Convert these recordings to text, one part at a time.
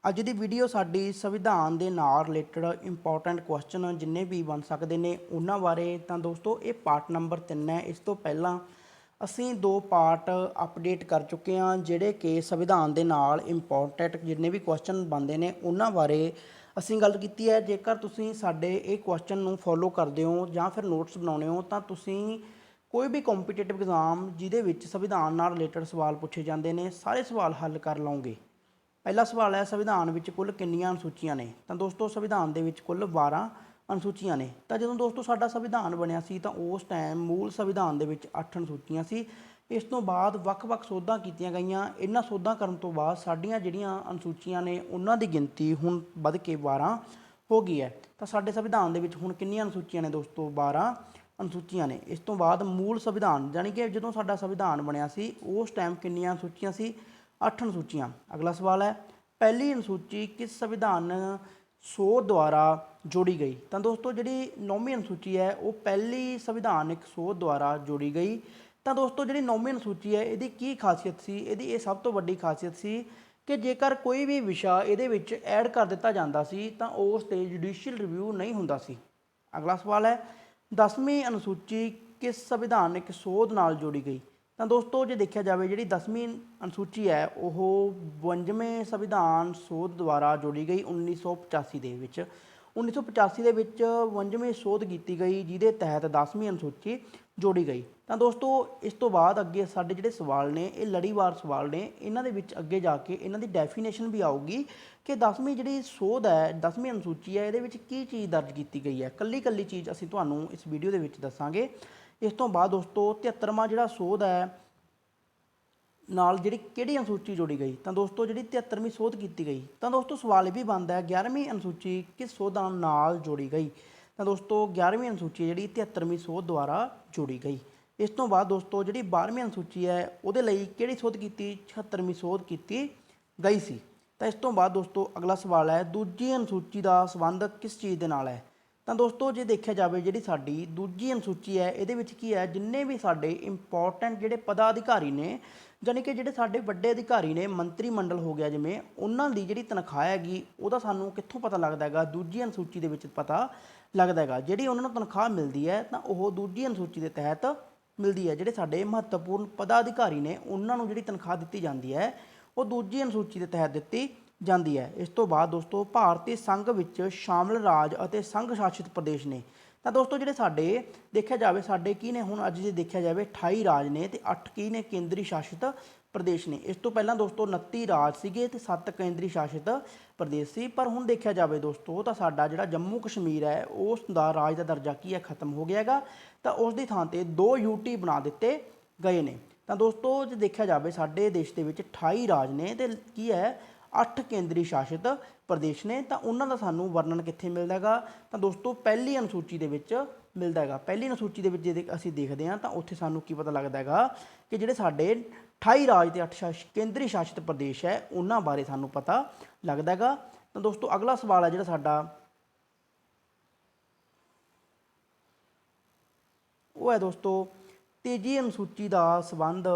ਅੱਜ ਦੀ ਵੀਡੀਓ ਸਾਡੀ ਸੰਵਿਧਾਨ ਦੇ ਨਾਲ ਰਿਲੇਟਡ ਇੰਪੋਰਟੈਂਟ ਕੁਐਸਚਨ ਜਿੰਨੇ ਵੀ ਬਣ ਸਕਦੇ ਨੇ ਉਹਨਾਂ ਬਾਰੇ। ਤਾਂ ਦੋਸਤੋ ਇਹ ਪਾਰਟ ਨੰਬਰ 3 ਹੈ। ਇਸ ਤੋਂ ਪਹਿਲਾਂ ਅਸੀਂ 2 ਪਾਰਟ ਅਪਡੇਟ ਕਰ ਚੁੱਕੇ ਹਾਂ ਜਿਹੜੇ ਕਿ ਸੰਵਿਧਾਨ ਦੇ ਨਾਲ ਇੰਪੋਰਟੈਂਟ ਜਿੰਨੇ ਵੀ ਕੁਐਸਚਨ ਬਣਦੇ ਨੇ ਉਹਨਾਂ ਬਾਰੇ ਅਸੀਂ ਗੱਲ ਕੀਤੀ ਹੈ। ਜੇਕਰ ਤੁਸੀਂ ਸਾਡੇ ਇਹ ਕੁਐਸਚਨ ਨੂੰ ਫੋਲੋ ਕਰਦੇ ਹੋ ਜਾਂ ਫਿਰ ਨੋਟਸ ਬਣਾਉਂਦੇ ਹੋ ਤਾਂ ਤੁਸੀਂ ਕੋਈ ਵੀ ਕੰਪੀਟੀਟਿਵ ਐਗਜ਼ਾਮ ਜਿਹਦੇ ਵਿੱਚ ਸੰਵਿਧਾਨ ਨਾਲ ਰਿਲੇਟਡ ਸਵਾਲ ਪੁੱਛੇ ਜਾਂਦੇ ਨੇ ਸਾਰੇ ਸਵਾਲ ਹੱਲ ਕਰ ਲਓਗੇ। ਪਹਿਲਾ ਸਵਾਲ ਹੈ, ਸੰਵਿਧਾਨ ਵਿੱਚ ਕੁੱਲ ਕਿੰਨੀਆਂ ਅਨੁਸੂਚੀਆਂ ਨੇ? ਤਾਂ ਦੋਸਤੋ ਸੰਵਿਧਾਨ ਦੇ ਵਿੱਚ ਕੁੱਲ 12 ਅਨੁਸੂਚੀਆਂ ਨੇ। ਤਾਂ ਜਦੋਂ ਦੋਸਤੋ ਸਾਡਾ ਸੰਵਿਧਾਨ ਬਣਿਆ ਸੀ ਤਾਂ ਉਸ ਟਾਈਮ ਮੂਲ ਸੰਵਿਧਾਨ ਦੇ ਵਿੱਚ 8 ਅਨੁਸੂਚੀਆਂ ਸੀ। ਇਸ ਤੋਂ ਬਾਅਦ ਵੱਖ-ਵੱਖ ਸੋਧਾਂ ਕੀਤੀਆਂ ਗਈਆਂ। ਇਹਨਾਂ ਸੋਧਾਂ ਕਰਨ ਤੋਂ ਬਾਅਦ ਸਾਡੀਆਂ ਜਿਹੜੀਆਂ ਅਨੁਸੂਚੀਆਂ ਨੇ ਉਹਨਾਂ ਦੀ ਗਿਣਤੀ ਹੁਣ ਵੱਧ ਕੇ 12 ਹੋ ਗਈ ਹੈ। ਤਾਂ ਸਾਡੇ ਸੰਵਿਧਾਨ ਦੇ ਵਿੱਚ ਹੁਣ ਕਿੰਨੀਆਂ ਅਨੁਸੂਚੀਆਂ ਨੇ ਦੋਸਤੋ? 12 ਅਨੁਸੂਚੀਆਂ ਨੇ। ਇਸ ਤੋਂ ਬਾਅਦ ਮੂਲ ਸੰਵਿਧਾਨ ਯਾਨੀ ਕਿ ਜਦੋਂ ਸਾਡਾ ਸੰਵਿਧਾਨ ਬਣਿਆ ਸੀ ਉਸ ਟਾਈਮ ਕਿੰਨੀਆਂ ਅਨੁਸੂਚੀਆਂ ਸੀ? 8 ਅਨੁਸੂਚੀਆਂ। ਅਗਲਾ ਸਵਾਲ ਹੈ, ਪਹਿਲੀ ਅਨੁਸੂਚੀ ਕਿਸ ਸੰਵਿਧਾਨ ਸੋਧ ਦੁਆਰਾ ਜੋੜੀ ਗਈ? ਤਾਂ ਦੋਸਤੋ ਜਿਹੜੀ 9ਵੀਂ ਅਨੁਸੂਚੀ ਹੈ ਉਹ ਪਹਿਲੀ ਸੰਵਿਧਾਨਿਕ ਸੋਧ ਦੁਆਰਾ ਜੋੜੀ ਗਈ। ਤਾਂ ਦੋਸਤੋ ਜਿਹੜੀ 9ਵੀਂ ਅਨੁਸੂਚੀ ਹੈ ਇਹਦੀ ਕੀ ਖਾਸੀਅਤ ਸੀ? ਇਹਦੀ ਇਹ ਸਭ ਤੋਂ ਵੱਡੀ ਖਾਸੀਅਤ ਸੀ ਕਿ ਜੇਕਰ ਕੋਈ ਵੀ ਵਿਸ਼ਾ ਇਹਦੇ ਵਿੱਚ ਐਡ ਕਰ ਦਿੱਤਾ ਜਾਂਦਾ ਸੀ ਤਾਂ ਉਸ 'ਤੇ ਜੁਡੀਸ਼ੀਅਲ ਰਿਵਿਊ ਨਹੀਂ ਹੁੰਦਾ ਸੀ। ਅਗਲਾ ਸਵਾਲ ਹੈ, 10ਵੀਂ ਅਨੁਸੂਚੀ ਕਿਸ ਸੰਵਿਧਾਨਿਕ ਸੋਧ ਨਾਲ ਜੋੜੀ ਗਈ? ਤਾਂ ਦੋਸਤੋ ਜੇ ਦੇਖਿਆ ਜਾਵੇ ਜਿਹੜੀ 10ਵੀਂ ਅਨੁਸੂਚੀ ਹੈ ਉਹ 52ਵੇਂ ਸੰਵਿਧਾਨ ਸੋਧ ਦੁਆਰਾ ਜੋੜੀ ਗਈ 1985 ਦੇ ਵਿੱਚ। 1985 ਦੇ ਵਿੱਚ 52ਵੀਂ ਸੋਧ ਕੀਤੀ ਗਈ ਜਿਹਦੇ ਤਹਿਤ 10ਵੀਂ ਅਨੁਸੂਚੀ ਜੋੜੀ ਗਈ। ਤਾਂ ਦੋਸਤੋ ਇਸ ਤੋਂ ਬਾਅਦ ਅੱਗੇ ਸਾਡੇ ਜਿਹੜੇ ਸਵਾਲ ਨੇ ਇਹ ਲੜੀਵਾਰ ਸਵਾਲ ਨੇ। ਇਹਨਾਂ ਦੇ ਵਿੱਚ ਅੱਗੇ ਜਾ ਕੇ ਇਹਨਾਂ ਦੀ ਡੈਫੀਨੇਸ਼ਨ ਵੀ ਆਊਗੀ ਕਿ 10ਵੀਂ ਜਿਹੜੀ ਸੋਧ ਹੈ 10ਵੀਂ ਅਨੁਸੂਚੀ ਹੈ ਇਹਦੇ ਵਿੱਚ ਕੀ ਚੀਜ਼ ਦਰਜ ਕੀਤੀ ਗਈ ਹੈ। ਕੱਲੀ ਕੱਲੀ ਚੀਜ਼ ਅਸੀਂ ਤੁਹਾਨੂੰ ਇਸ ਵੀਡੀਓ ਦੇ ਵਿੱਚ ਦੱਸਾਂਗੇ। ਇਸ ਤੋਂ ਬਾਅਦ ਦੋਸਤੋ 73ਵਾਂ ਜਿਹੜਾ ਸੋਧ ਹੈ ਨਾਲ ਜਿਹੜੀ ਕਿਹੜੀ ਅਨੁਸੂਚੀ ਜੋੜੀ ਗਈ? ਤਾਂ ਦੋਸਤੋ ਜਿਹੜੀ 73ਵੀਂ ਸੋਧ ਕੀਤੀ ਗਈ। ਤਾਂ ਦੋਸਤੋ ਸਵਾਲ ਇਹ ਵੀ ਬਣਦਾ ਹੈ 11ਵੀਂ ਅਨੁਸੂਚੀ ਕਿਸ ਸੋਧਾਂ ਨਾਲ ਜੋੜੀ ਗਈ? ਤਾਂ ਦੋਸਤੋ 11ਵੀਂ ਅਨੁਸੂਚੀ ਜਿਹੜੀ 73ਵੀਂ ਸੋਧ ਦੁਆਰਾ ਜੋੜੀ ਗਈ। ਇਸ ਤੋਂ ਬਾਅਦ ਦੋਸਤੋ ਜਿਹੜੀ 12ਵੀਂ ਅਨੁਸੂਚੀ ਹੈ ਉਹਦੇ ਲਈ ਕਿਹੜੀ ਸੋਧ ਕੀਤੀ? 76ਵੀਂ ਸੋਧ ਕੀਤੀ ਗਈ ਸੀ। ਤਾਂ ਇਸ ਤੋਂ ਬਾਅਦ ਦੋਸਤੋ ਅਗਲਾ ਸਵਾਲ ਹੈ, ਦੂਜੀ ਅਨੁਸੂਚੀ ਦਾ ਸੰਬੰਧ ਕਿਸ ਚੀਜ਼ ਦੇ ਨਾਲ ਹੈ? ਤਾਂ ਦੋਸਤੋ ਜੇ ਦੇਖਿਆ ਜਾਵੇ ਜਿਹੜੀ ਸਾਡੀ ਦੂਜੀ ਅਨੁਸੂਚੀ ਹੈ ਇਹਦੇ ਵਿੱਚ ਕੀ ਹੈ, ਜਿੰਨੇ ਵੀ ਸਾਡੇ ਇੰਪੋਰਟੈਂਟ ਜਿਹੜੇ ਪਦਾ ਅਧਿਕਾਰੀ ਨੇ ਯਾਨੀ ਕਿ ਜਿਹੜੇ ਸਾਡੇ ਵੱਡੇ ਅਧਿਕਾਰੀ ਨੇ ਮੰਤਰੀ ਮੰਡਲ ਹੋ ਗਿਆ ਜਿਵੇਂ, ਉਹਨਾਂ ਦੀ ਜਿਹੜੀ ਤਨਖਾਹ ਹੈਗੀ ਉਹਦਾ ਸਾਨੂੰ ਕਿੱਥੋਂ ਪਤਾ ਲੱਗਦਾ ਹੈਗਾ? ਦੂਜੀ ਅਨੁਸੂਚੀ ਦੇ ਵਿੱਚ ਪਤਾ ਲੱਗਦਾ ਹੈਗਾ। ਜਿਹੜੀ ਉਹਨਾਂ ਨੂੰ ਤਨਖਾਹ ਮਿਲਦੀ ਹੈ ਤਾਂ ਉਹ ਦੂਜੀ ਅਨੁਸੂਚੀ ਦੇ ਤਹਿਤ ਮਿਲਦੀ ਹੈ। ਜਿਹੜੇ ਸਾਡੇ ਮਹੱਤਵਪੂਰਨ ਪਦਾ ਅਧਿਕਾਰੀ ਨੇ ਉਹਨਾਂ ਨੂੰ ਜਿਹੜੀ ਤਨਖਾਹ ਦਿੱਤੀ ਜਾਂਦੀ ਹੈ ਉਹ ਦੂਜੀ ਅਨੁਸੂਚੀ ਦੇ ਤਹਿਤ ਦਿੱਤੀ ਜਾਂਦੀ ਹੈ। ਇਸ ਤੋਂ ਬਾਅਦ ਦੋਸਤੋ ਭਾਰਤੀ ਸੰਘ ਵਿੱਚ ਸ਼ਾਮਲ ਰਾਜ ਅਤੇ ਸੰਘ ਸ਼ਾਸਿਤ ਪ੍ਰਦੇਸ਼ ਨੇ। ਤਾਂ ਦੋਸਤੋ ਜਿਹੜੇ ਸਾਡੇ ਦੇਖਿਆ ਜਾਵੇ ਸਾਡੇ ਕੀ ਨੇ ਹੁਣ ਅੱਜ ਜੇ ਦੇਖਿਆ ਜਾਵੇ 28 ਰਾਜ ਨੇ ਤੇ 8 ਕੀ ਨੇ? ਕੇਂਦਰੀ ਸ਼ਾਸਿਤ ਪ੍ਰਦੇਸ਼ ਨੇ। ਇਸ ਤੋਂ ਪਹਿਲਾਂ ਦੋਸਤੋ 29 ਰਾਜ ਸੀਗੇ ਤੇ 7 ਕੇਂਦਰੀ ਸ਼ਾਸਿਤ ਪ੍ਰਦੇਸ਼ ਸੀ। ਪਰ ਹੁਣ ਦੇਖਿਆ ਜਾਵੇ ਦੋਸਤੋ ਤਾਂ ਸਾਡਾ ਜਿਹੜਾ ਜੰਮੂ ਕਸ਼ਮੀਰ ਹੈ ਉਸ ਦਾ ਰਾਜ ਦਾ ਦਰਜਾ ਕੀ ਹੈ? ਖਤਮ ਹੋ ਗਿਆ ਹੈਗਾ। ਤਾਂ ਉਸ ਦੀ ਥਾਂ ਤੇ 2 ਯੂਟੀ ਬਣਾ ਦਿੱਤੇ ਗਏ ਨੇ। ਤਾਂ ਦੋਸਤੋ ਜੇ ਦੇਖਿਆ ਜਾਵੇ ਸਾਡੇ ਦੇਸ਼ ਦੇ ਵਿੱਚ 28 ਰਾਜ ਨੇ ਤੇ ਕੀ ਹੈ 8 ਕੇਂਦਰੀ ਸ਼ਾਸਿਤ ਪ੍ਰਦੇਸ਼ ਨੇ। ਤਾਂ ਉਹਨਾਂ ਦਾ ਸਾਨੂੰ ਵਰਣਨ ਕਿੱਥੇ ਮਿਲਦਾ ਹੈਗਾ? ਤਾਂ ਦੋਸਤੋ ਪਹਿਲੀ ਅਨੁਸੂਚੀ ਦੇ ਵਿੱਚ ਮਿਲਦਾ ਹੈਗਾ। ਪਹਿਲੀ ਅਨੁਸੂਚੀ ਦੇ ਵਿੱਚ ਜੇ ਅਸੀਂ ਦੇਖਦੇ ਹਾਂ ਤਾਂ ਉੱਥੇ ਸਾਨੂੰ ਕੀ ਪਤਾ ਲੱਗਦਾ ਹੈਗਾ ਕਿ ਜਿਹੜੇ ਸਾਡੇ 28 ਰਾਜ ਤੇ 8 ਕੇਂਦਰੀ ਸ਼ਾਸਿਤ ਪ੍ਰਦੇਸ਼ ਹੈ ਉਹਨਾਂ ਬਾਰੇ ਸਾਨੂੰ ਪਤਾ ਲੱਗਦਾ ਹੈਗਾ। ਤਾਂ ਦੋਸਤੋ ਅਗਲਾ ਸਵਾਲ ਹੈ ਜਿਹੜਾ ਸਾਡਾ ਉਹ ਹੈ ਦੋਸਤੋ ਤੀਜੀ ਅਨੁਸੂਚੀ ਦਾ ਸੰਬੰਧ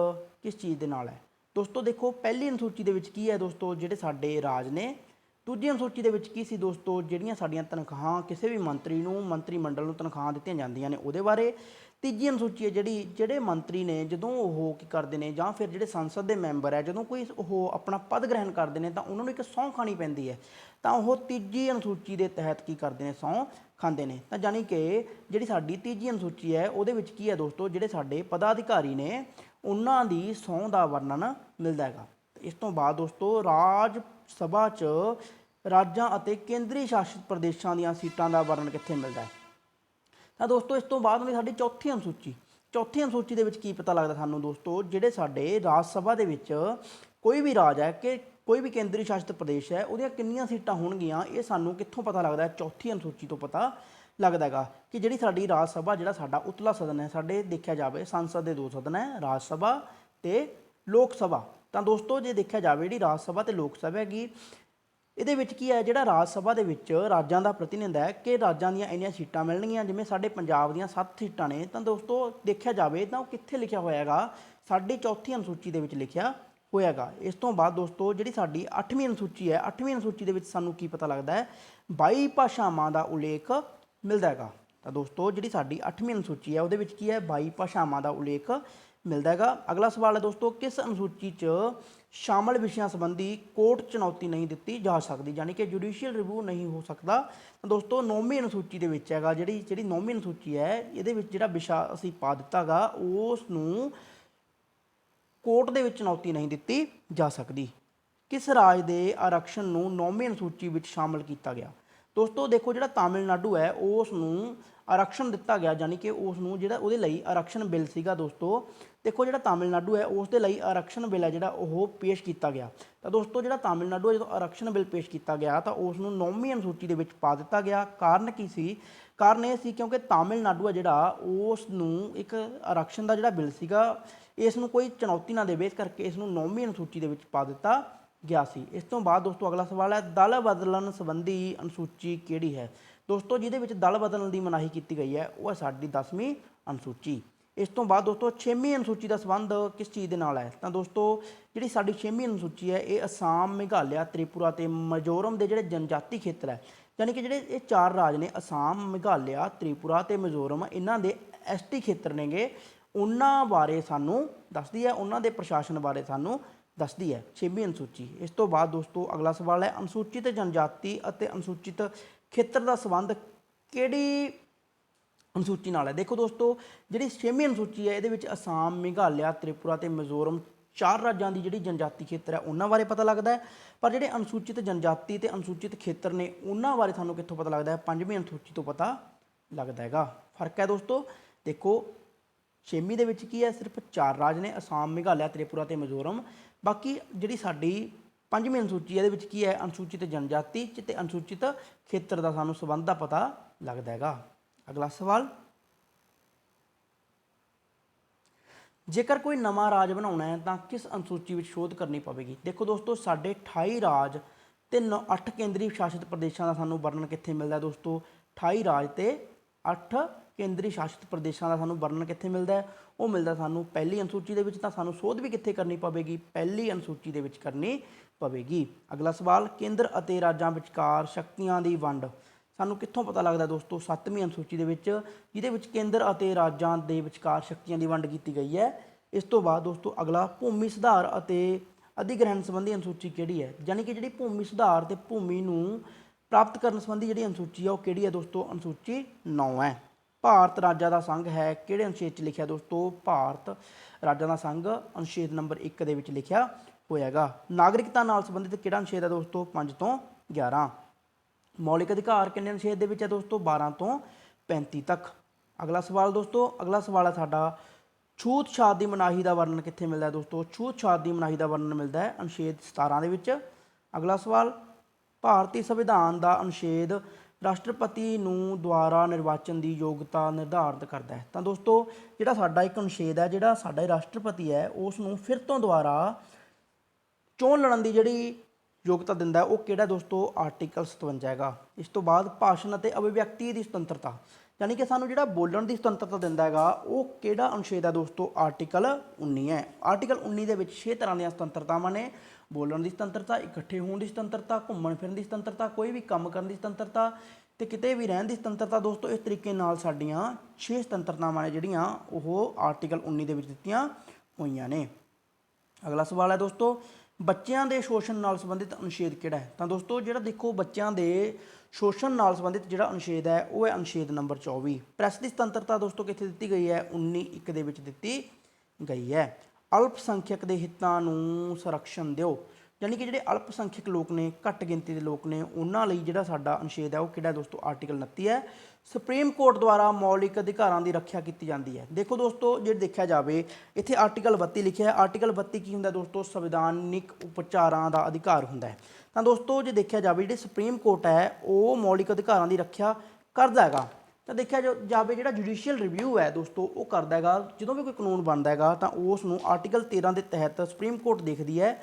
ਕਿਸ ਚੀਜ਼ ਦੇ ਨਾਲ ਹੈ? ਦੋਸਤੋ ਦੇਖੋ ਪਹਿਲੀ ਅਨੁਸੂਚੀ ਦੇ ਵਿੱਚ ਕੀ ਹੈ ਦੋਸਤੋ? ਜਿਹੜੇ ਸਾਡੇ ਰਾਜ ਨੇ। ਦੂਜੀ ਅਨੁਸੂਚੀ ਦੇ ਵਿੱਚ ਕੀ ਸੀ ਦੋਸਤੋ? ਜਿਹੜੀਆਂ ਸਾਡੀਆਂ ਤਨਖਾਹਾਂ ਕਿਸੇ ਵੀ ਮੰਤਰੀ ਨੂੰ ਮੰਤਰੀ ਮੰਡਲ ਨੂੰ ਤਨਖਾਹਾਂ ਦਿੱਤੀਆਂ ਜਾਂਦੀਆਂ ਨੇ ਉਹਦੇ ਬਾਰੇ। ਤੀਜੀ ਅਨੁਸੂਚੀ ਹੈ ਜਿਹੜੀ ਜਿਹੜੇ ਮੰਤਰੀ ਨੇ ਜਦੋਂ ਉਹ ਕੀ ਕਰਦੇ ਨੇ ਜਾਂ ਫਿਰ ਜਿਹੜੇ ਸੰਸਦ ਦੇ ਮੈਂਬਰ ਹੈ ਜਦੋਂ ਕੋਈ ਉਹ ਆਪਣਾ ਪਦ ਗ੍ਰਹਿਣ ਕਰਦੇ ਨੇ ਤਾਂ ਉਹਨਾਂ ਨੂੰ ਇੱਕ ਸਹੁੰ ਖਾਣੀ ਪੈਂਦੀ ਹੈ। ਤਾਂ ਉਹ ਤੀਜੀ ਅਨੁਸੂਚੀ ਦੇ ਤਹਿਤ ਕੀ ਕਰਦੇ ਨੇ? ਸਹੁੰ ਖਾਂਦੇ ਨੇ। ਤਾਂ ਯਾਨੀ ਕਿ ਜਿਹੜੀ ਸਾਡੀ ਤੀਜੀ ਅਨੁਸੂਚੀ ਹੈ ਉਹਦੇ ਵਿੱਚ ਕੀ ਹੈ ਦੋਸਤੋ? ਜਿਹੜੇ ਸਾਡੇ ਪਦਾਧਿਕਾਰੀ ਨੇ ਉਹਨਾਂ ਦੀ ਸਹੁੰ ਦਾ ਵਰਣਨ ਮਿਲਦਾ ਹੈਗਾ। ਇਸ ਤੋਂ ਬਾਅਦ ਦੋਸਤੋ ਰਾਜ ਸਭਾ 'ਚ ਰਾਜਾਂ ਅਤੇ ਕੇਂਦਰੀ ਸ਼ਾਸਿਤ ਪ੍ਰਦੇਸ਼ਾਂ ਦੀਆਂ ਸੀਟਾਂ ਦਾ ਵਰਣਨ ਕਿੱਥੇ ਮਿਲਦਾ ਹੈ? ਤਾਂ ਦੋਸਤੋ ਇਸ ਤੋਂ ਬਾਅਦ ਹੁੰਦੀ ਸਾਡੀ ਚੌਥੀ ਅਨੁਸੂਚੀ। ਚੌਥੀ ਅਨੁਸੂਚੀ ਦੇ ਵਿੱਚ ਕੀ ਪਤਾ ਲੱਗਦਾ ਸਾਨੂੰ ਦੋਸਤੋ? ਜਿਹੜੇ ਸਾਡੇ ਰਾਜ ਸਭਾ ਦੇ ਵਿੱਚ ਕੋਈ ਵੀ ਰਾਜ ਹੈ ਕਿ ਕੋਈ ਵੀ ਕੇਂਦਰੀ ਸ਼ਾਸਿਤ ਪ੍ਰਦੇਸ਼ ਹੈ ਉਹਦੀਆਂ ਕਿੰਨੀਆਂ ਸੀਟਾਂ ਹੋਣਗੀਆਂ ਇਹ ਸਾਨੂੰ ਕਿੱਥੋਂ ਪਤਾ ਲੱਗਦਾ? ਚੌਥੀ ਅਨੁਸੂਚੀ ਤੋਂ ਪਤਾ ਲੱਗਦਾ ਹੈਗਾ ਕਿ ਜਿਹੜੀ ਸਾਡੀ ਰਾਜ ਸਭਾ ਜਿਹੜਾ ਸਾਡਾ ਉਤਲਾ ਸਦਨ ਹੈ ਸਾਡੇ ਦੇਖਿਆ ਜਾਵੇ ਸੰਸਦ ਦੇ 2 ਸਦਨ ਹੈ ਰਾਜ ਸਭਾ ਤੇ ਲੋਕ ਸਭਾ। ਤਾਂ ਦੋਸਤੋ ਜੇ ਦੇਖਿਆ ਜਾਵੇ ਜਿਹੜੀ ਰਾਜ ਸਭਾ ਤੇ ਲੋਕ ਸਭਾ ਹੈਗੀ ਇਹਦੇ ਵਿੱਚ ਕੀ ਹੈ ਜਿਹੜਾ ਰਾਜ ਸਭਾ ਦੇ ਵਿੱਚ ਰਾਜਾਂ ਦਾ ਪ੍ਰਤੀਨਿਧ ਹੈ ਕਿ ਰਾਜਾਂ ਦੀਆਂ ਇੰਨੀਆਂ ਸੀਟਾਂ ਮਿਲਣਗੀਆਂ। ਜਿਵੇਂ ਸਾਡੇ ਪੰਜਾਬ ਦੀਆਂ 7 ਸੀਟਾਂ ਨੇ ਤਾਂ ਦੋਸਤੋ ਦੇਖਿਆ ਜਾਵੇ ਤਾਂ ਉਹ ਕਿੱਥੇ ਲਿਖਿਆ ਹੋਇਆ ਹੈਗਾ? ਸਾਡੀ ਚੌਥੀ ਅਨੁਸੂਚੀ ਦੇ ਵਿੱਚ ਲਿਖਿਆ ਹੋਇਆਗਾ। ਇਸ ਤੋਂ ਬਾਅਦ ਦੋਸਤੋ ਜਿਹੜੀ ਸਾਡੀ 8ਵੀਂ ਅਨੁਸੂਚੀ ਹੈ, 8ਵੀਂ ਅਨੁਸੂਚੀ ਦੇ ਵਿੱਚ ਸਾਨੂੰ ਕੀ ਪਤਾ ਲੱਗਦਾ ਹੈ, 22 ਭਾਸ਼ਾਵਾਂ ਦਾ ਉਲੇਖ ਮਿਲਦਾ ਹੈਗਾ। ਤਾਂ ਦੋਸਤੋ ਜਿਹੜੀ ਸਾਡੀ 8ਵੀਂ ਅਨੁਸੂਚੀ ਹੈ ਉਹਦੇ ਵਿੱਚ ਕੀ ਹੈ, 22 ਭਾਸ਼ਾਵਾਂ ਦਾ ਉਲੇਖ ਮਿਲਦਾ ਹੈਗਾ। ਅਗਲਾ ਸਵਾਲ ਹੈ ਦੋਸਤੋ, ਕਿਸ ਅਨੁਸੂਚੀ 'ਚ ਸ਼ਾਮਲ ਵਿਸ਼ਿਆਂ ਸੰਬੰਧੀ ਕੋਰਟ ਚੁਣੌਤੀ ਨਹੀਂ ਦਿੱਤੀ ਜਾ ਸਕਦੀ, ਯਾਨੀ ਕਿ ਜੁਡੀਸ਼ੀਅਲ ਰਿਵਿਊ ਨਹੀਂ ਹੋ ਸਕਦਾ। ਤਾਂ ਦੋਸਤੋ 9ਵੀਂ ਅਨੁਸੂਚੀ ਦੇ ਵਿੱਚ ਹੈਗਾ, ਜਿਹੜੀ 9ਵੀਂ ਅਨੁਸੂਚੀ ਹੈ ਇਹਦੇ ਵਿੱਚ ਜਿਹੜਾ ਵਿਸ਼ਾ ਅਸੀਂ ਪਾ ਦਿੱਤਾ ਗਾ ਉਸ ਨੂੰ ਕੋਰਟ ਦੇ ਵਿੱਚ ਚੁਣੌਤੀ ਨਹੀਂ ਦਿੱਤੀ ਜਾ ਸਕਦੀ। ਕਿਸ ਰਾਜ ਦੇ ਆਰਕਸ਼ਣ ਨੂੰ 9ਵੀਂ ਅਨੁਸੂਚੀ ਵਿੱਚ ਸ਼ਾਮਲ ਕੀਤਾ ਗਿਆ। ਦੋਸਤੋ ਦੇਖੋ ਜਿਹੜਾ ਤਾਮਿਲਨਾਡੂ ਹੈ ਉਸ ਨੂੰ ਆਰਕਸ਼ਣ ਦਿੱਤਾ ਗਿਆ, ਯਾਨੀ ਕਿ ਉਸ ਨੂੰ ਜਿਹੜਾ ਉਹਦੇ ਲਈ ਆਰਕਸ਼ਣ ਬਿੱਲ ਸੀਗਾ ਦੋਸਤੋ, ਦੇਖੋ ਜਿਹੜਾ ਤਾਮਿਲਨਾਡੂ ਹੈ ਉਸ ਦੇ ਲਈ ਆਰਕਸ਼ਣ ਬਿੱਲ ਹੈ ਜਿਹੜਾ ਉਹ ਪੇਸ਼ ਕੀਤਾ ਗਿਆ। ਤਾਂ ਦੋਸਤੋ ਜਿਹੜਾ ਤਾਮਿਲਨਾਡੂ ਹੈ ਜਦੋਂ ਆਰਕਸ਼ਣ ਬਿੱਲ ਪੇਸ਼ ਕੀਤਾ ਗਿਆ ਤਾਂ ਉਸ ਨੂੰ 9ਵੀਂ ਅਨੁਸੂਚੀ ਦੇ ਵਿੱਚ ਪਾ ਦਿੱਤਾ ਗਿਆ। ਕਾਰਨ ਕੀ ਸੀ, ਕਾਰਨ ਇਹ ਸੀ ਕਿਉਂਕਿ ਤਾਮਿਲਨਾਡੂ ਹੈ ਜਿਹੜਾ ਉਸ ਨੂੰ ਇੱਕ ਆਰਕਸ਼ਣ ਦਾ ਜਿਹੜਾ ਬਿੱਲ ਸੀਗਾ ਇਸ ਨੂੰ ਕੋਈ ਚੁਣੌਤੀ ਨਾ ਦੇਵੇ, ਇਸ ਕਰਕੇ ਇਸ ਨੂੰ 9ਵੀਂ ਅਨੁਸੂਚੀ ਦੇ ਵਿੱਚ ਪਾ ਦਿੱਤਾ ਗਿਆ ਸੀ। ਇਸ ਤੋਂ ਬਾਅਦ ਦੋਸਤੋ ਅਗਲਾ ਸਵਾਲ ਹੈ, ਦਲ ਬਦਲਣ ਸੰਬੰਧੀ ਅਨੁਸੂਚੀ ਕਿਹੜੀ ਹੈ। ਦੋਸਤੋ ਜਿਹਦੇ ਵਿੱਚ ਦਲ ਬਦਲਣ ਦੀ ਮਨਾਹੀ ਕੀਤੀ ਗਈ ਹੈ ਉਹ ਹੈ ਸਾਡੀ 10ਵੀਂ ਅਨੁਸੂਚੀ। ਇਸ ਤੋਂ ਬਾਅਦ ਦੋਸਤੋ 6ਵੀਂ ਅਨੁਸੂਚੀ ਦਾ ਸੰਬੰਧ ਕਿਸ ਚੀਜ਼ ਦੇ ਨਾਲ ਹੈ। ਤਾਂ ਦੋਸਤੋ ਜਿਹੜੀ ਸਾਡੀ 6ਵੀਂ ਅਨੁਸੂਚੀ ਹੈ ਇਹ ਅਸਾਮ, ਮੇਘਾਲਿਆ, ਤ੍ਰਿਪੁਰਾ ਅਤੇ ਮਿਜ਼ੋਰਮ ਦੇ ਜਿਹੜੇ ਜਨਜਾਤੀ ਖੇਤਰ ਹੈ, ਯਾਨੀ ਕਿ ਜਿਹੜੇ ਇਹ 4 ਰਾਜ ਨੇ ਅਸਾਮ, ਮੇਘਾਲਿਆ, ਤ੍ਰਿਪੁਰਾ ਅਤੇ ਮਿਜ਼ੋਰਮ, ਇਹਨਾਂ ਦੇ ST ਖੇਤਰ ਨੇਗੇ, ਉਹਨਾਂ ਬਾਰੇ ਸਾਨੂੰ ਦੱਸਦੀ ਹੈ, ਉਹਨਾਂ ਦੇ ਪ੍ਰਸ਼ਾਸਨ ਬਾਰੇ ਸਾਨੂੰ ਦੱਸਦੀ ਹੈ 6ਵੀਂ ਅਨੁਸੂਚੀ। ਇਸ ਤੋਂ ਬਾਅਦ ਦੋਸਤੋ ਅਗਲਾ ਸਵਾਲ ਹੈ, ਅਨੁਸੂਚਿਤ ਜਨਜਾਤੀ ਅਤੇ ਅਨੁਸੂਚਿਤ ਖੇਤਰ ਦਾ ਸੰਬੰਧ ਕਿਹੜੀ ਅਨੁਸੂਚੀ ਨਾਲ ਹੈ। ਦੇਖੋ ਦੋਸਤੋ ਜਿਹੜੀ 6ਵੀਂ ਅਨੁਸੂਚੀ ਹੈ ਇਹਦੇ ਵਿੱਚ ਅਸਾਮ, ਮੇਘਾਲਿਆ, ਤ੍ਰਿਪੁਰਾ ਅਤੇ ਮਿਜ਼ੋਰਮ 4 ਰਾਜਾਂ ਦੀ ਜਿਹੜੀ ਜਨਜਾਤੀ ਖੇਤਰ ਹੈ ਉਹਨਾਂ ਬਾਰੇ ਪਤਾ ਲੱਗਦਾ ਹੈ, ਪਰ ਜਿਹੜੇ ਅਨੁਸੂਚਿਤ ਜਨਜਾਤੀ ਅਤੇ ਅਨੁਸੂਚਿਤ ਖੇਤਰ ਨੇ ਉਹਨਾਂ ਬਾਰੇ ਸਾਨੂੰ ਕਿੱਥੋਂ ਪਤਾ ਲੱਗਦਾ ਹੈ, 5ਵੀਂ ਅਨੁਸੂਚੀ ਤੋਂ ਪਤਾ ਲੱਗਦਾ ਹੈਗਾ। ਫਰਕ ਹੈ ਦੋਸਤੋ, ਦੇਖੋ 6ਵੀਂ ਦੇ ਵਿੱਚ ਕੀ ਹੈ, ਸਿਰਫ 4 ਰਾਜ ਨੇ ਅਸਾਮ, ਮੇਘਾਲਿਆ, ਤ੍ਰਿਪੁਰਾ ਅਤੇ ਮਿਜ਼ੋਰਮ। ਬਾਕੀ ਜਿਹੜੀ ਸਾਡੀ 5ਵੀਂ ਅਨੁਸੂਚੀ ਇਹਦੇ ਵਿੱਚ ਕੀ ਹੈ, ਅਨੁਸੂਚਿਤ ਜਨਜਾਤੀ ਅਤੇ ਅਨੁਸੂਚਿਤ ਖੇਤਰ ਦਾ ਸਾਨੂੰ ਸੰਬੰਧ ਦਾ ਪਤਾ ਲੱਗਦਾ ਹੈਗਾ। ਅਗਲਾ ਸਵਾਲ, ਜੇਕਰ ਕੋਈ ਨਵਾਂ ਰਾਜ ਬਣਾਉਣਾ ਹੈ ਤਾਂ ਕਿਸ ਅਨੁਸੂਚੀ ਵਿੱਚ ਸ਼ੋਧ ਕਰਨੀ ਪਵੇਗੀ। ਦੇਖੋ ਦੋਸਤੋ ਸਾਡੇ 28 ਰਾਜ ਤੇ 8 ਕੇਂਦਰੀ ਸ਼ਾਸਿਤ ਪ੍ਰਦੇਸ਼ਾਂ ਦਾ ਸਾਨੂੰ ਵਰਣਨ ਕਿੱਥੇ ਮਿਲਦਾ ਹੈ ਦੋਸਤੋ, 28 ਰਾਜ ਤੇ 8 ਕੇਂਦਰੀ ਸ਼ਾਸਿਤ ਪ੍ਰਦੇਸ਼ਾਂ ਦਾ ਸਾਨੂੰ ਵਰਣਨ ਕਿੱਥੇ ਮਿਲਦਾ ਹੈ, ਉਹ ਮਿਲਦਾ ਸਾਨੂੰ ਪਹਿਲੀ ਅਨੁਸੂਚੀ ਦੇ ਵਿੱਚ। ਤਾਂ ਸਾਨੂੰ ਸੋਧ ਵੀ ਕਿੱਥੇ ਕਰਨੀ ਪਵੇਗੀ, ਪਹਿਲੀ ਅਨੁਸੂਚੀ ਦੇ ਵਿੱਚ ਕਰਨੀ ਪਵੇਗੀ। ਅਗਲਾ ਸਵਾਲ, ਕੇਂਦਰ ਅਤੇ ਰਾਜਾਂ ਵਿਚਕਾਰ ਸ਼ਕਤੀਆਂ ਦੀ ਵੰਡ ਸਾਨੂੰ ਕਿੱਥੋਂ ਪਤਾ ਲੱਗਦਾ ਦੋਸਤੋ, 7ਵੀਂ ਅਨੁਸੂਚੀ ਦੇ ਵਿੱਚ, ਜਿਹਦੇ ਵਿੱਚ ਕੇਂਦਰ ਅਤੇ ਰਾਜਾਂ ਦੇ ਵਿਚਕਾਰ ਸ਼ਕਤੀਆਂ ਦੀ ਵੰਡ ਕੀਤੀ ਗਈ ਹੈ। ਇਸ ਤੋਂ ਬਾਅਦ ਦੋਸਤੋ ਅਗਲਾ, ਭੂਮੀ ਸੁਧਾਰ ਅਤੇ ਅਧਿਗ੍ਰਹਿਣ ਸੰਬੰਧੀ ਅਨੁਸੂਚੀ ਕਿਹੜੀ ਹੈ, ਯਾਨੀ ਕਿ ਜਿਹੜੀ ਭੂਮੀ ਸੁਧਾਰ ਤੇ ਭੂਮੀ ਨੂੰ ਪ੍ਰਾਪਤ ਕਰਨ ਸੰਬੰਧੀ ਜਿਹੜੀ ਅਨੁਸੂਚੀ ਹੈ ਉਹ ਕਿਹੜੀ ਹੈ ਦੋਸਤੋ, ਅਨੁਸੂਚੀ 9 ਹੈ। ਭਾਰਤ ਰਾਜਾਂ ਦਾ ਸੰਘ ਹੈ ਕਿਹੜੇ ਅਨੁਛੇਦ 'ਚ ਲਿਖਿਆ ਦੋਸਤੋ, ਭਾਰਤ ਰਾਜਾਂ ਦਾ ਸੰਘ ਅਨੁਛੇਦ ਨੰਬਰ 1 ਦੇ ਵਿੱਚ ਲਿਖਿਆ ਹੋਇਆ ਹੈਗਾ। ਨਾਗਰਿਕਤਾ ਨਾਲ ਸੰਬੰਧਿਤ ਕਿਹੜਾ ਅਨੁਛੇਦ ਹੈ ਦੋਸਤੋ, 5 ਤੋਂ 11। ਮੌਲਿਕ ਅਧਿਕਾਰ ਕਿੰਨੇ ਅਨੁਛੇਦ ਦੇ ਵਿੱਚ ਹੈ ਦੋਸਤੋ, 12 ਤੋਂ 35 ਤੱਕ। ਅਗਲਾ ਸਵਾਲ ਦੋਸਤੋ, ਅਗਲਾ ਸਵਾਲ ਹੈ ਸਾਡਾ, ਛੂਤ ਛਾਤ ਦੀ ਮਨਾਹੀ ਦਾ ਵਰਣਨ ਕਿੱਥੇ ਮਿਲਦਾ ਹੈ ਦੋਸਤੋ, ਛੂਤ ਛਾਤ ਦੀ ਮਨਾਹੀ ਦਾ ਵਰਣਨ ਮਿਲਦਾ ਹੈ ਅਨੁਛੇਦ 17 ਦੇ ਵਿੱਚ। ਅਗਲਾ ਸਵਾਲ, ਭਾਰਤੀ ਸੰਵਿਧਾਨ ਦਾ ਅਨੁਛੇਦ ਰਾਸ਼ਟਰਪਤੀ ਨੂੰ ਦੁਆਰਾ ਨਿਰਵਾਚਨ ਦੀ ਯੋਗਤਾ ਨਿਰਧਾਰਿਤ ਕਰਦਾ ਹੈ। ਤਾਂ ਦੋਸਤੋ ਜਿਹੜਾ ਸਾਡਾ ਇੱਕ ਅਨੁਛੇਦ ਹੈ, ਜਿਹੜਾ ਸਾਡਾ ਰਾਸ਼ਟਰਪਤੀ ਹੈ ਉਸ ਨੂੰ ਫਿਰ ਤੋਂ ਦੁਬਾਰਾ ਚੋਣ ਲੜਨ ਦੀ ਜਿਹੜੀ ਯੋਗਤਾ ਦਿੰਦਾ ਉਹ ਕਿਹੜਾ ਦੋਸਤੋ, ਆਰਟੀਕਲ 57 ਹੈਗਾ। ਇਸ ਤੋਂ ਬਾਅਦ ਭਾਸ਼ਣ ਅਤੇ ਅਭਿਵਿਅਕਤੀ ਦੀ ਸੁਤੰਤਰਤਾ, ਯਾਨੀ ਕਿ ਸਾਨੂੰ ਜਿਹੜਾ ਬੋਲਣ ਦੀ ਸੁਤੰਤਰਤਾ ਦਿੰਦਾ ਹੈਗਾ ਉਹ ਕਿਹੜਾ ਅਨੁਛੇਦ ਹੈ ਦੋਸਤੋ, ਆਰਟੀਕਲ 19 ਹੈ। ਆਰਟੀਕਲ 19 ਦੇ ਵਿੱਚ 6 ਤਰ੍ਹਾਂ ਦੀਆਂ ਸੁਤੰਤਰਤਾਵਾਂ ਨੇ, ਬੋਲਣ ਦੀ ਸੁਤੰਤਰਤਾ, ਇਕੱਠੇ ਹੋਣ ਦੀ ਸੁਤੰਤਰਤਾ, ਘੁੰਮਣ ਫਿਰਨ ਦੀ ਸੁਤੰਤਰਤਾ, ਕੋਈ ਵੀ ਕੰਮ ਕਰਨ ਦੀ ਸੁਤੰਤਰਤਾ ਤੇ ਕਿਤੇ ਵੀ ਰਹਿਣ ਦੀ ਸੁਤੰਤਰਤਾ। ਦੋਸਤੋ ਇਸ ਤਰੀਕੇ ਨਾਲ ਸਾਡੀਆਂ 6 ਸੁਤੰਤਰਤਾਵਾਂ ਨੇ ਜਿਹੜੀਆਂ ਉਹ ਆਰਟੀਕਲ 19 ਦੇ ਵਿੱਚ ਦਿੱਤੀਆਂ ਹੋਈਆਂ ਨੇ। ਅਗਲਾ ਸਵਾਲ ਹੈ ਦੋਸਤੋ, ਬੱਚਿਆਂ ਦੇ ਸ਼ੋਸ਼ਣ ਨਾਲ ਸੰਬੰਧਿਤ ਅਨੁਛੇਦ ਕਿਹੜਾ ਹੈ। ਤਾਂ ਦੋਸਤੋ ਜਿਹੜਾ ਦੇਖੋ ਬੱਚਿਆਂ ਦੇ ਸ਼ੋਸ਼ਣ ਨਾਲ ਸੰਬੰਧਿਤ ਜਿਹੜਾ ਅਨੁਛੇਦ ਹੈ ਉਹ ਹੈ ਅਨੁਛੇਦ ਨੰਬਰ 24। ਪ੍ਰੈਸ ਦੀ ਸੁਤੰਤਰਤਾ ਦੋਸਤੋ ਕਿੱਥੇ ਦਿੱਤੀ ਗਈ ਹੈ, 19(1) ਦੇ ਵਿੱਚ ਦਿੱਤੀ ਗਈ ਹੈ। ਅਲਪ ਸੰਖਿਅਕ ਦੇ ਹਿੱਤਾਂ ਨੂੰ ਸੰਰਕਸ਼ਣ ਦਿਓ, ਯਾਨੀ ਕਿ ਜਿਹੜੇ ਅਲਪ ਸੰਖਿਅਕ ਲੋਕ ਨੇ, ਘੱਟ ਗਿਣਤੀ ਦੇ ਲੋਕ ਨੇ, ਉਹਨਾਂ ਲਈ ਜਿਹੜਾ ਸਾਡਾ ਅਨੁਛੇਦ ਹੈ ਉਹ ਕਿਹੜਾ ਦੋਸਤੋ, ਆਰਟੀਕਲ 29 ਹੈ। ਸੁਪਰੀਮ ਕੋਰਟ ਦੁਆਰਾ ਮੌਲਿਕ ਅਧਿਕਾਰਾਂ ਦੀ ਰੱਖਿਆ ਕੀਤੀ ਜਾਂਦੀ ਹੈ। ਦੇਖੋ ਦੋਸਤੋ ਜੇ ਦੇਖਿਆ ਜਾਵੇ ਇੱਥੇ ਆਰਟੀਕਲ 32 ਲਿਖਿਆ ਹੈ। ਆਰਟੀਕਲ 32 ਕੀ ਹੁੰਦਾ ਦੋਸਤੋ, ਸੰਵਿਧਾਨਿਕ ਉਪਚਾਰਾਂ ਦਾ ਅਧਿਕਾਰ ਹੁੰਦਾ ਹੈ। ਤਾਂ ਦੋਸਤੋ ਜੇ ਦੇਖਿਆ ਜਾਵੇ ਜਿਹੜੀ ਸੁਪਰੀਮ ਕੋਰਟ ਹੈ ਉਹ ਮੌਲਿਕ ਅਧਿਕਾਰਾਂ ਦੀ ਰੱਖਿਆ ਕਰਦਾ ਹੈਗਾ। ਤਾਂ ਦੇਖਿਆ ਜਾਵੇ ਜਿਹੜਾ ਜੁਡੀਸ਼ੀਅਲ ਰਿਵਿਊ ਹੈ ਦੋਸਤੋ ਉਹ ਕਰਦਾ ਹੈਗਾ ਜਦੋਂ ਵੀ ਕੋਈ ਕਾਨੂੰਨ ਬਣਦਾ ਹੈਗਾ ਤਾਂ ਉਸ ਨੂੰ ਆਰਟੀਕਲ 13 ਦੇ ਤਹਿਤ ਸੁਪਰੀਮ ਕੋਰਟ ਦੇਖਦੀ ਹੈ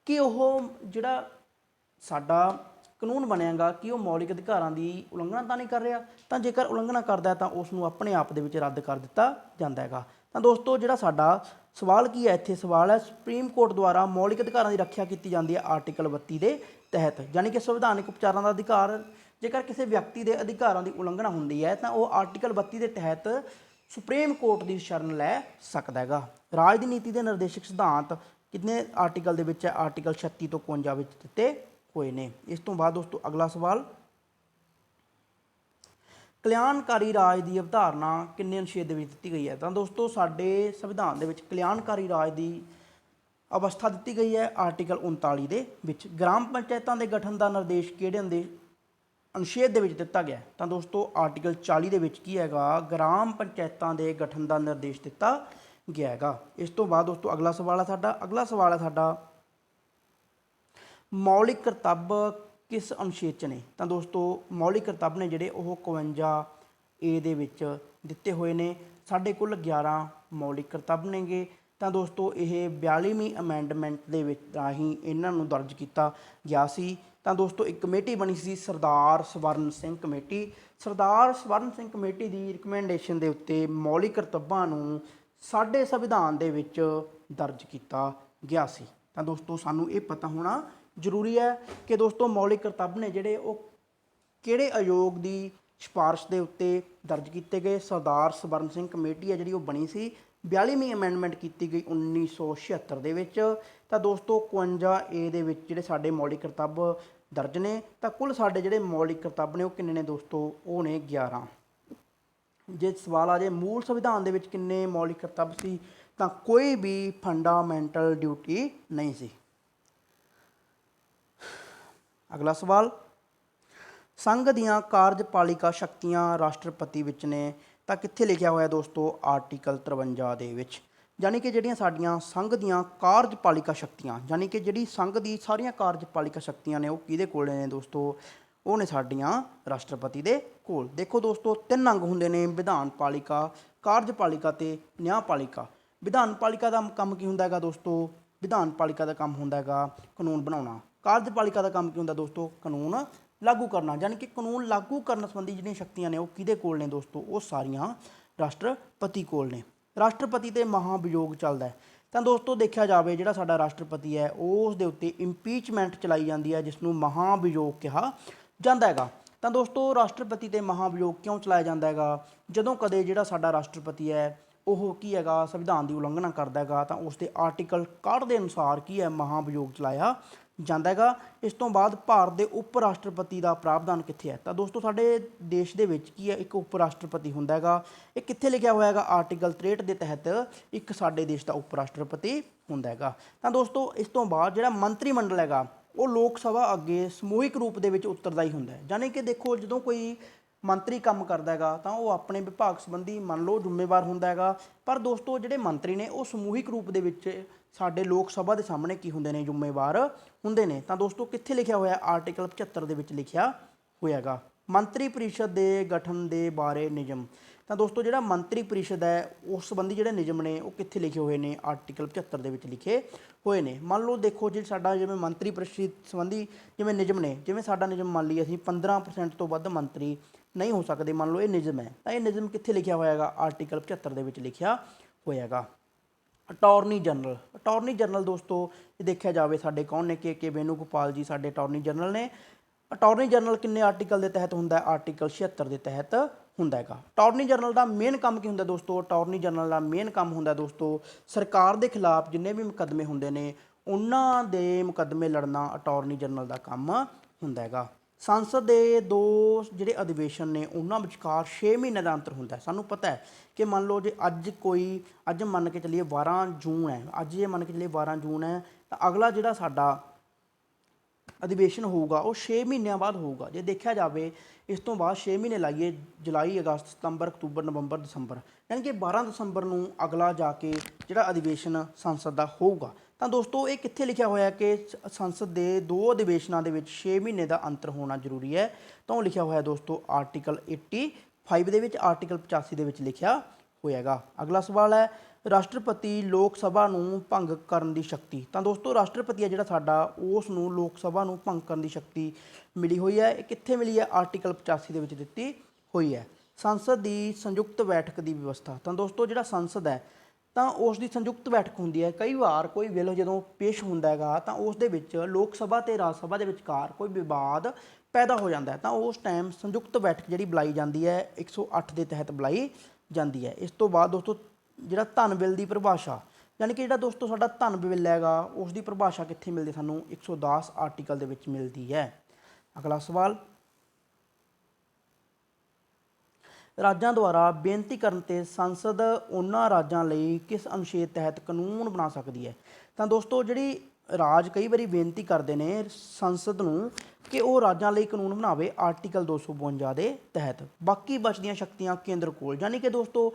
ਕਿ ਉਹ ਜਿਹੜਾ ਸਾਡਾ ਕਾਨੂੰਨ ਬਣਿਆਗਾ ਕਿ ਉਹ ਮੌਲਿਕ ਅਧਿਕਾਰਾਂ ਦੀ ਉਲੰਘਣਾ ਤਾਂ ਨਹੀਂ ਕਰ ਰਿਹਾ। ਤਾਂ ਜੇਕਰ ਉਲੰਘਣਾ ਕਰਦਾ ਤਾਂ ਉਸ ਨੂੰ ਆਪਣੇ ਆਪ ਦੇ ਵਿੱਚ ਰੱਦ ਕਰ ਦਿੱਤਾ ਜਾਂਦਾ ਹੈਗਾ। ਤਾਂ ਦੋਸਤੋ ਜਿਹੜਾ ਸਾਡਾ ਸਵਾਲ ਕੀ ਹੈ, ਇੱਥੇ ਸਵਾਲ ਹੈ ਸੁਪਰੀਮ ਕੋਰਟ ਦੁਆਰਾ ਮੌਲਿਕ ਅਧਿਕਾਰਾਂ ਦੀ ਰੱਖਿਆ ਕੀਤੀ ਜਾਂਦੀ ਹੈ ਆਰਟੀਕਲ 32 ਦੇ ਤਹਿਤ, ਯਾਨੀ ਕਿ ਸੰਵਿਧਾਨਕ ਉਪਚਾਰਾਂ ਦਾ ਅਧਿਕਾਰ ਜੇਕਰ ਕਿਸੇ ਵਿਅਕਤੀ ਦੇ ਅਧਿਕਾਰਾਂ ਦੀ ਉਲੰਘਣਾ ਹੁੰਦੀ ਹੈ ਤਾਂ ਉਹ ਆਰਟੀਕਲ 32 ਦੇ ਤਹਿਤ ਸੁਪਰੀਮ ਕੋਰਟ ਦੀ ਸ਼ਰਨ ਲੈ ਸਕਦਾ ਹੈਗਾ। ਰਾਜ ਦੀ ਨੀਤੀ ਦੇ ਨਿਰਦੇਸ਼ਕ ਸਿਧਾਂਤ ਕਿੰਨੇ ਆਰਟੀਕਲ ਦੇ ਵਿੱਚ ਹੈ? ਆਰਟੀਕਲ 36 ਤੋਂ 51 ਵਿੱਚ ਦਿੱਤੇ ਹੋਏ ਨੇ। ਇਸ ਤੋਂ ਬਾਅਦ ਦੋਸਤੋ ਅਗਲਾ ਸਵਾਲ, ਕਲਿਆਣਕਾਰੀ ਰਾਜ ਦੀ ਅਵਧਾਰਨਾ ਕਿੰਨੇ ਅਨੁਛੇਦ ਦੇ ਵਿੱਚ ਦਿੱਤੀ ਗਈ ਹੈ? ਤਾਂ ਦੋਸਤੋ ਸਾਡੇ ਸੰਵਿਧਾਨ ਦੇ ਵਿੱਚ ਕਲਿਆਣਕਾਰੀ ਰਾਜ ਦੀ ਅਵਸਥਾ ਦਿੱਤੀ ਗਈ ਹੈ ਆਰਟੀਕਲ 39 ਦੇ ਵਿੱਚ। ਗ੍ਰਾਮ ਪੰਚਾਇਤਾਂ ਦੇ ਗਠਨ ਦਾ ਨਿਰਦੇਸ਼ ਕਿਹੜੇ ਅਨੁਛੇਦ ਦੇ ਵਿੱਚ ਦਿੱਤਾ ਗਿਆ? ਤਾਂ ਦੋਸਤੋ ਆਰਟੀਕਲ 40 ਦੇ ਵਿੱਚ ਕੀ ਹੈਗਾ, ਗ੍ਰਾਮ ਪੰਚਾਇਤਾਂ ਦੇ ਗਠਨ ਦਾ ਨਿਰਦੇਸ਼ ਦਿੱਤਾ ਗਿਆ ਹੈਗਾ। ਇਸ ਤੋਂ ਬਾਅਦ ਦੋਸਤੋ ਅਗਲਾ ਸਵਾਲ ਹੈ ਸਾਡਾ ਮੌਲਿਕ ਕਰਤੱਵ ਕਿਸ ਅਨੁਛੇਦ 'ਚ ਨੇ? ਤਾਂ ਦੋਸਤੋ ਮੌਲਿਕ ਕਰਤੱਵ ਨੇ ਜਿਹੜੇ ਉਹ 52A ਦੇ ਵਿੱਚ ਦਿੱਤੇ ਹੋਏ ਨੇ। ਸਾਡੇ ਕੁੱਲ 11 ਮੌਲਿਕ ਕਰਤੱਵ ਨੇਗੇ। ਤਾਂ ਦੋਸਤੋ ਇਹ 42ਵੀਂ ਅਮੈਂਡਮੈਂਟ ਦੇ ਵਿੱਚ ਰਾਹੀਂ ਇਹਨਾਂ ਨੂੰ ਦਰਜ ਕੀਤਾ ਗਿਆ ਸੀ। ਤਾਂ ਦੋਸਤੋ ਇੱਕ ਕਮੇਟੀ ਬਣੀ ਸੀ ਸਰਦਾਰ ਸਵਰਨ ਸਿੰਘ ਕਮੇਟੀ। ਸਰਦਾਰ ਸਵਰਨ ਸਿੰਘ ਕਮੇਟੀ ਦੀ ਰਿਕਮੈਂਡੇਸ਼ਨ ਦੇ ਉੱਤੇ ਮੌਲਿਕ ਕਰਤੱਵਾਂ ਨੂੰ ਸਾਡੇ ਸੰਵਿਧਾਨ ਦੇ ਵਿੱਚ ਦਰਜ ਕੀਤਾ ਗਿਆ ਸੀ। ਤਾਂ ਦੋਸਤੋ ਸਾਨੂੰ ਇਹ ਪਤਾ ਹੋਣਾ ਜ਼ਰੂਰੀ ਹੈ ਕਿ ਦੋਸਤੋ ਮੌਲਿਕ ਕਰਤੱਵ ਨੇ ਜਿਹੜੇ ਉਹ ਕਿਹੜੇ ਆਯੋਗ ਦੀ ਸਿਫਾਰਿਸ਼ ਦੇ ਉੱਤੇ ਦਰਜ ਕੀਤੇ ਗਏ? ਸਰਦਾਰ ਸਵਰਨ ਸਿੰਘ ਕਮੇਟੀ ਹੈ ਜਿਹੜੀ ਉਹ ਬਣੀ ਸੀ, 42ਵੀਂ ਅਮੈਂਡਮੈਂਟ ਕੀਤੀ ਗਈ 1976 ਦੇ ਵਿੱਚ। ਤਾਂ ਦੋਸਤੋ 52A ਦੇ ਵਿੱਚ ਜਿਹੜੇ ਸਾਡੇ ਮੌਲਿਕ ਕਰਤੱਵ ਦਰਜ ਨੇ। ਤਾਂ ਕੁੱਲ ਸਾਡੇ ਜਿਹੜੇ ਮੌਲਿਕ ਕਰਤੱਵ ਨੇ ਉਹ ਕਿੰਨੇ ਨੇ ਦੋਸਤੋ? ਉਹ ਨੇ 11। ਜੇ ਸਵਾਲ ਆ ਜੇ ਮੂਲ ਸੰਵਿਧਾਨ ਦੇ ਵਿੱਚ ਕਿੰਨੇ ਮੌਲਿਕ ਕਰਤੱਵ ਸੀ, ਤਾਂ ਕੋਈ ਵੀ ਫੰਡਾਮੈਂਟਲ ਡਿਊਟੀ ਨਹੀਂ ਸੀ। ਅਗਲਾ ਸਵਾਲ, ਸੰਘ ਦੀਆਂ ਕਾਰਜਪਾਲਿਕਾ ਸ਼ਕਤੀਆਂ ਰਾਸ਼ਟਰਪਤੀ ਵਿੱਚ ਨੇ। ਤਾਂ ਕਿੱਥੇ ਲਿਖਿਆ ਹੋਇਆ ਦੋਸਤੋ? ਆਰਟੀਕਲ 53 ਦੇ ਵਿੱਚ। ਯਾਨੀ ਕਿ ਜਿਹੜੀਆਂ ਸਾਡੀਆਂ ਸੰਘ ਦੀਆਂ ਕਾਰਜਪਾਲਿਕਾ ਸ਼ਕਤੀਆਂ, ਯਾਨੀ ਕਿ ਜਿਹੜੀ ਸੰਘ ਦੀ ਸਾਰੀਆਂ ਕਾਰਜਪਾਲਿਕਾ ਸ਼ਕਤੀਆਂ ਨੇ ਉਹ ਕਿਹਦੇ ਕੋਲ ਨੇ ਦੋਸਤੋ? ਉਹ ਨੇ ਸਾਡੀਆਂ ਰਾਸ਼ਟਰਪਤੀ ਦੇ ਕੋਲ। ਦੇਖੋ ਦੋਸਤੋ 3 ਅੰਗ ਹੁੰਦੇ ਨੇ, ਵਿਧਾਨ ਪਾਲਿਕਾ, ਕਾਰਜਪਾਲਿਕਾ ਅਤੇ ਨਿਆਂਪਾਲਿਕਾ। ਵਿਧਾਨ ਪਾਲਿਕਾ ਦਾ ਕੰਮ ਕੀ ਹੁੰਦਾ ਹੈਗਾ ਦੋਸਤੋ? ਵਿਧਾਨ ਪਾਲਿਕਾ ਦਾ ਕੰਮ ਹੁੰਦਾ ਹੈਗਾ ਕਾਨੂੰਨ ਬਣਾਉਣਾ। ਕਾਰਜਪਾਲਿਕਾ ਦਾ ਕੰਮ ਕੀ ਹੁੰਦਾ ਦੋਸਤੋ? ਕਾਨੂੰਨ ਲਾਗੂ ਕਰਨਾ। ਯਾਨੀ ਕਿ ਕਾਨੂੰਨ ਲਾਗੂ ਕਰਨ ਸੰਬੰਧੀ ਜਿਹੜੀਆਂ ਸ਼ਕਤੀਆਂ ਨੇ ਉਹ ਕਿਹਦੇ ਕੋਲ ਨੇ ਦੋਸਤੋ? ਉਹ ਸਾਰੀਆਂ ਰਾਸ਼ਟਰਪਤੀ ਕੋਲ ਨੇ। ਰਾਸ਼ਟਰਪਤੀ 'ਤੇ ਮਹਾਭਿਯੋਗ ਚੱਲਦਾ ਹੈ। ਤਾਂ ਦੋਸਤੋ ਦੇਖਿਆ ਜਾਵੇ ਜਿਹੜਾ ਸਾਡਾ ਰਾਸ਼ਟਰਪਤੀ ਹੈ ਉਸ ਦੇ ਉੱਤੇ ਇੰਪੀਚਮੈਂਟ ਚਲਾਈ ਜਾਂਦੀ ਹੈ, ਜਿਸ ਨੂੰ ਮਹਾਭਿਯੋਗ ਕਿਹਾ ਜਾਂਦਾ ਹੈਗਾ। ਤਾਂ ਦੋਸਤੋ ਰਾਸ਼ਟਰਪਤੀ 'ਤੇ ਮਹਾਭਿਯੋਗ ਕਿਉਂ ਚਲਾਇਆ ਜਾਂਦਾ ਹੈਗਾ? ਜਦੋਂ ਕਦੇ ਜਿਹੜਾ ਸਾਡਾ ਰਾਸ਼ਟਰਪਤੀ ਹੈ ਉਹ ਕੀ ਹੈਗਾ, ਸੰਵਿਧਾਨ ਦੀ ਉਲੰਘਣਾ ਕਰਦਾ ਹੈਗਾ, ਤਾਂ ਉਸ ਦੇ ਆਰਟੀਕਲ 61 ਦੇ ਅਨੁਸਾਰ ਕੀ ਹੈ, ਮਹਾਭਿਯੋਗ ਚਲਾਇਆ ਜਾਂਦਾ ਹੈਗਾ। ਇਸ ਤੋਂ ਬਾਅਦ ਭਾਰਤ ਦੇ ਉਪ ਰਾਸ਼ਟਰਪਤੀ ਦਾ ਪ੍ਰਾਵਧਾਨ ਕਿੱਥੇ ਹੈ? ਤਾਂ ਦੋਸਤੋ ਸਾਡੇ ਦੇਸ਼ ਦੇ ਵਿੱਚ ਕੀ ਹੈ, ਇੱਕ ਉਪ ਰਾਸ਼ਟਰਪਤੀ ਹੁੰਦਾ ਹੈਗਾ। ਇਹ ਕਿੱਥੇ ਲਿਖਿਆ ਹੋਇਆ ਹੈਗਾ? ਆਰਟੀਕਲ 63 ਦੇ ਤਹਿਤ ਇੱਕ ਸਾਡੇ ਦੇਸ਼ ਦਾ ਉਪ ਰਾਸ਼ਟਰਪਤੀ ਹੁੰਦਾ ਹੈਗਾ। ਤਾਂ ਦੋਸਤੋ ਇਸ ਤੋਂ ਬਾਅਦ ਜਿਹੜਾ ਮੰਤਰੀ ਮੰਡਲ ਹੈਗਾ ਉਹ ਲੋਕ ਸਭਾ ਅੱਗੇ ਸਮੂਹਿਕ ਰੂਪ ਦੇ ਵਿੱਚ ਉੱਤਰਦਾਈ ਹੁੰਦਾ ਹੈ। ਯਾਨੀ ਕਿ ਦੇਖੋ ਜਦੋਂ ਕੋਈ ਮੰਤਰੀ ਕੰਮ ਕਰਦਾ ਹੈਗਾ ਤਾਂ ਉਹ ਆਪਣੇ ਵਿਭਾਗ ਸੰਬੰਧੀ ਮੰਨ ਲਓ ਜ਼ਿੰਮੇਵਾਰ ਹੁੰਦਾ ਹੈਗਾ, ਪਰ ਦੋਸਤੋ ਜਿਹੜੇ ਮੰਤਰੀ ਨੇ ਉਹ ਸਮੂਹਿਕ ਰੂਪ ਦੇ ਵਿੱਚ ਸਾਡੇ ਲੋਕ ਸਭਾ ਦੇ ਸਾਹਮਣੇ ਕੀ ਹੁੰਦੇ ਨੇ, ਜ਼ਿੰਮੇਵਾਰ ਹੁੰਦੇ ਨੇ। ਤਾਂ ਦੋਸਤੋ ਕਿੱਥੇ ਲਿਖਿਆ ਹੋਇਆ? ਆਰਟੀਕਲ 75 ਦੇ ਵਿੱਚ ਲਿਖਿਆ ਹੋਇਆ ਹੈਗਾ। ਮੰਤਰੀ ਪਰਿਸ਼ਦ ਦੇ ਗਠਨ ਦੇ ਬਾਰੇ ਨਿਯਮ। ਤਾਂ ਦੋਸਤੋ ਜਿਹੜਾ ਮੰਤਰੀ ਪਰਿਸ਼ਦ ਹੈ ਉਸ ਸੰਬੰਧੀ ਜਿਹੜੇ ਨਿਯਮ ਨੇ ਉਹ ਕਿੱਥੇ ਲਿਖੇ ਹੋਏ ਨੇ? ਆਰਟੀਕਲ 75 ਦੇ ਵਿੱਚ ਲਿਖੇ ਹੋਏ ਨੇ। ਮੰਨ ਲਓ ਦੇਖੋ ਜੇ ਸਾਡਾ ਜਿਵੇਂ ਮੰਤਰੀ ਪਰਿਸ਼ਦ ਸੰਬੰਧੀ ਜਿਵੇਂ ਨਿਯਮ ਨੇ, ਜਿਵੇਂ ਸਾਡਾ ਨਿਯਮ ਮੰਨ ਲਈਏ ਅਸੀਂ 15% ਤੋਂ ਵੱਧ ਮੰਤਰੀ ਨਹੀਂ ਹੋ ਸਕਦੇ, ਮੰਨ ਲਓ ਇਹ ਨਿਯਮ ਹੈ, ਤਾਂ ਇਹ ਨਿਯਮ ਕਿੱਥੇ ਲਿਖਿਆ ਹੋਇਆ ਹੈਗਾ? ਆਰਟੀਕਲ 75 ਦੇ ਵਿੱਚ ਲਿਖਿਆ ਹੋਇਆ ਹੈਗਾ। Attorney general. ਅਟਾਰਨੀ ਜਨਰਲ ਦੋਸਤੋ ਇਹ ਦੇਖਿਆ ਜਾਵੇ ਸਾਡੇ ਕੌਣ ਨੇ? ਕੇ ਵੇਣੂਗੋਪਾਲ ਜੀ ਸਾਡੇ ਅਟਾਰਨੀ ਜਨਰਲ ਨੇ। ਅਟਾਰਨੀ ਜਨਰਲ ਕਿੰਨੇ ਆਰਟੀਕਲ ਦੇ ਤਹਿਤ ਹੁੰਦਾ? ਆਰਟੀਕਲ 76 ਦੇ ਤਹਿਤ ਹੁੰਦਾ ਹੈਗਾ। ਅਟਾਰਨੀ ਜਨਰਲ ਦਾ ਮੇਨ ਕੰਮ ਕੀ ਹੁੰਦਾ ਦੋਸਤੋ? ਅਟਾਰਨੀ ਜਨਰਲ ਦਾ ਮੇਨ ਕੰਮ ਹੁੰਦਾ ਦੋਸਤੋ ਸਰਕਾਰ ਦੇ ਖਿਲਾਫ ਜਿੰਨੇ ਵੀ ਮੁਕੱਦਮੇ ਹੁੰਦੇ ਨੇ ਉਹਨਾਂ ਦੇ ਮੁਕੱਦਮੇ ਲੜਨਾ ਅਟਾਰਨੀ ਜਨਰਲ ਦਾ ਕੰਮ ਹੁੰਦਾ ਹੈਗਾ। ਸੰਸਦ ਦੇ 2 ਜਿਹੜੇ ਅਧਿਵੇਸ਼ਨ ਨੇ ਉਹਨਾਂ ਵਿਚਕਾਰ 6 ਮਹੀਨੇ ਦਾ ਅੰਤਰ ਹੁੰਦਾ ਹੈ। ਸਾਨੂੰ ਪਤਾ ਹੈ ਕਿ ਮੰਨ ਲਓ ਜੇ ਅੱਜ ਮੰਨ ਕੇ ਚੱਲੀਏ 12 ਜੂਨ ਹੈ, ਅੱਜ ਜੇ ਮੰਨ ਕੇ ਚੱਲੀਏ 12 ਜੂਨ ਹੈ, ਤਾਂ ਅਗਲਾ ਜਿਹੜਾ ਸਾਡਾ ਅਧਿਵੇਸ਼ਨ ਹੋਊਗਾ ਉਹ 6 ਮਹੀਨਿਆਂ ਬਾਅਦ ਹੋਊਗਾ। ਜੇ ਦੇਖਿਆ ਜਾਵੇ ਇਸ ਤੋਂ ਬਾਅਦ 6 ਮਹੀਨੇ ਲਾਈਏ, ਜੁਲਾਈ, ਅਗਸਤ, ਸਤੰਬਰ, ਅਕਤੂਬਰ, ਨਵੰਬਰ, ਦਸੰਬਰ, ਯਾਨੀ ਕਿ 12 ਦਸੰਬਰ ਨੂੰ ਅਗਲਾ ਜਾ ਕੇ ਜਿਹੜਾ ਅਧਿਵੇਸ਼ਨ ਸੰਸਦ ਦਾ ਹੋਊਗਾ। ਤਾਂ ਦੋਸਤੋ ਇਹ ਕਿੱਥੇ ਲਿਖਿਆ ਹੋਇਆ ਕਿ ਸੰਸਦ ਦੇ 2 ਅਧਿਵੇਸ਼ਨਾਂ ਦੇ ਵਿੱਚ 6 ਮਹੀਨੇ ਦਾ ਅੰਤਰ ਹੋਣਾ ਜ਼ਰੂਰੀ ਹੈ? ਤਾਂ ਉਹ ਲਿਖਿਆ ਹੋਇਆ ਦੋਸਤੋ ਆਰਟੀਕਲ 85 ਦੇ ਵਿੱਚ, ਆਰਟੀਕਲ 85 ਦੇ ਵਿੱਚ ਲਿਖਿਆ ਹੋਇਆ ਹੈਗਾ। ਅਗਲਾ ਸਵਾਲ ਹੈ ਰਾਸ਼ਟਰਪਤੀ ਲੋਕ ਸਭਾ ਨੂੰ ਭੰਗ ਕਰਨ ਦੀ ਸ਼ਕਤੀ। ਤਾਂ ਦੋਸਤੋ ਰਾਸ਼ਟਰਪਤੀ ਹੈ ਜਿਹੜਾ ਸਾਡਾ ਉਸ ਨੂੰ ਲੋਕ ਸਭਾ ਨੂੰ ਭੰਗ ਕਰਨ ਦੀ ਸ਼ਕਤੀ ਮਿਲੀ ਹੋਈ ਹੈ। ਇਹ ਕਿੱਥੇ ਮਿਲੀ ਹੈ? ਆਰਟੀਕਲ 85 ਦੇ ਵਿੱਚ ਦਿੱਤੀ ਹੋਈ ਹੈ। ਸੰਸਦ ਦੀ ਸੰਯੁਕਤ ਬੈਠਕ ਦੀ ਵਿਵਸਥਾ। ਤਾਂ ਦੋਸਤੋ ਜਿਹੜਾ ਸੰਸਦ ਹੈ ਤਾਂ ਉਸ ਦੀ ਸੰਯੁਕਤ ਬੈਠਕ ਹੁੰਦੀ ਹੈ। ਕਈ ਵਾਰ ਕੋਈ ਬਿੱਲ ਜਦੋਂ ਪੇਸ਼ ਹੁੰਦਾ ਹੈਗਾ ਤਾਂ ਉਸ ਦੇ ਵਿੱਚ ਲੋਕ ਸਭਾ ਤੇ ਰਾਜ ਸਭਾ ਦੇ ਵਿਚਕਾਰ ਕੋਈ ਵਿਵਾਦ ਪੈਦਾ ਹੋ ਜਾਂਦਾ ਹੈ, ਤਾਂ ਉਸ ਟਾਈਮ ਸੰਯੁਕਤ ਬੈਠਕ ਜਿਹੜੀ ਬੁਲਾਈ ਜਾਂਦੀ ਹੈ 108 ਦੇ ਤਹਿਤ ਬੁਲਾਈ ਜਾਂਦੀ ਹੈ। ਇਸ ਤੋਂ ਬਾਅਦ ਦੋਸਤੋ ਜਿਹੜਾ ਧਨ ਬਿੱਲ ਦੀ ਪਰਿਭਾਸ਼ਾ, ਯਾਨੀ ਕਿ ਜਿਹੜਾ ਦੋਸਤੋ ਸਾਡਾ ਧਨ ਬਿੱਲ ਹੈਗਾ ਉਸ ਦੀ ਪਰਿਭਾਸ਼ਾ ਕਿੱਥੇ ਮਿਲਦੀ ਸਾਨੂੰ 110 ਆਰਟੀਕਲ ਦੇ ਵਿੱਚ ਮਿਲਦੀ ਹੈ। ਅਗਲਾ ਸਵਾਲ, ਰਾਜਾਂ ਦੁਆਰਾ ਬੇਨਤੀ ਕਰਨ ਤੇ ਸੰਸਦ ਉਹਨਾਂ ਰਾਜਾਂ ਲਈ ਕਿਸ ਅਨੁਛੇਦ ਤਹਿਤ ਕਾਨੂੰਨ ਬਣਾ ਸਕਦੀ ਹੈ। ਤਾਂ ਦੋਸਤੋ ਜਿਹੜੀ ਰਾਜ ਕਈ ਵਾਰੀ ਬੇਨਤੀ ਕਰਦੇ ਨੇ ਸੰਸਦ ਨੂੰ ਕਿ ਉਹ ਰਾਜਾਂ ਲਈ ਕਾਨੂੰਨ ਬਣਾਵੇ ਆਰਟੀਕਲ 252 ਦੇ ਤਹਿਤ। ਬਾਕੀ ਬਚਦੀਆਂ ਸ਼ਕਤੀਆਂ ਕੇਂਦਰ ਕੋਲ, ਯਾਨੀ ਕਿ ਦੋਸਤੋ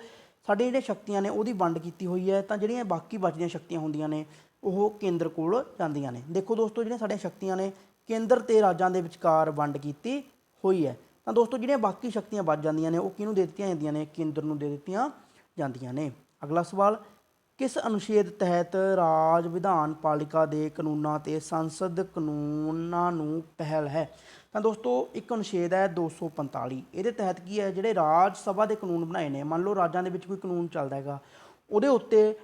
ਸਾਡੀਆਂ ਜਿਹੜੀਆਂ ਸ਼ਕਤੀਆਂ ਨੇ ਉਹਦੀ ਵੰਡ ਕੀਤੀ ਹੋਈ ਹੈ, ਤਾਂ ਜਿਹੜੀਆਂ ਬਾਕੀ ਬਚਦੀਆਂ ਸ਼ਕਤੀਆਂ ਹੁੰਦੀਆਂ ਨੇ ਉਹ ਕੇਂਦਰ ਕੋਲ ਜਾਂਦੀਆਂ ਨੇ। ਦੇਖੋ ਦੋਸਤੋ ਜਿਹੜੀਆਂ ਸਾਡੀਆਂ ਸ਼ਕਤੀਆਂ ਨੇ ਕੇਂਦਰ ਤੇ ਰਾਜਾਂ ਦੇ ਵਿਚਕਾਰ ਵੰਡ ਕੀਤੀ ਹੋਈ ਹੈ, ਤਾਂ ਦੋਸਤੋ ਜਿਹੜੀਆਂ ਬਾਕੀ ਸ਼ਕਤੀਆਂ ਬਚ ਜਾਂਦੀਆਂ ਨੇ ਉਹ ਕਿਹਨੂੰ ਦੇ ਦਿੱਤੀਆਂ ਜਾਂਦੀਆਂ ਨੇ, ਕੇਂਦਰ ਨੂੰ ਦੇ ਦਿੱਤੀਆਂ ਜਾਂਦੀਆਂ ਨੇ। ਅਗਲਾ ਸਵਾਲ, ਕਿਸ ਅਨੁਛੇਦ ਤਹਿਤ ਰਾਜ ਵਿਧਾਨ ਪਾਲਿਕਾ ਦੇ ਕਾਨੂੰਨਾਂ ਤੇ ਸੰਸਦ ਕਾਨੂੰਨਾਂ ਨੂੰ ਪਹਿਲ ਹੈ। ਤਾਂ ਦੋਸਤੋ ਇੱਕ ਅਨੁਛੇਦ ਹੈ 245, ਇਹਦੇ ਤਹਿਤ ਕੀ ਹੈ, ਜਿਹੜੇ ਰਾਜ ਸਭਾ ਦੇ ਕਾਨੂੰਨ ਬਣਾਏ ਨੇ, ਮੰਨ ਲਓ ਰਾਜਾਂ ਦੇ ਵਿੱਚ ਕੋਈ ਕਾਨੂੰਨ ਚੱਲਦਾ ਹੈਗਾ, ਉਹਦੇ ਉੱਤੇ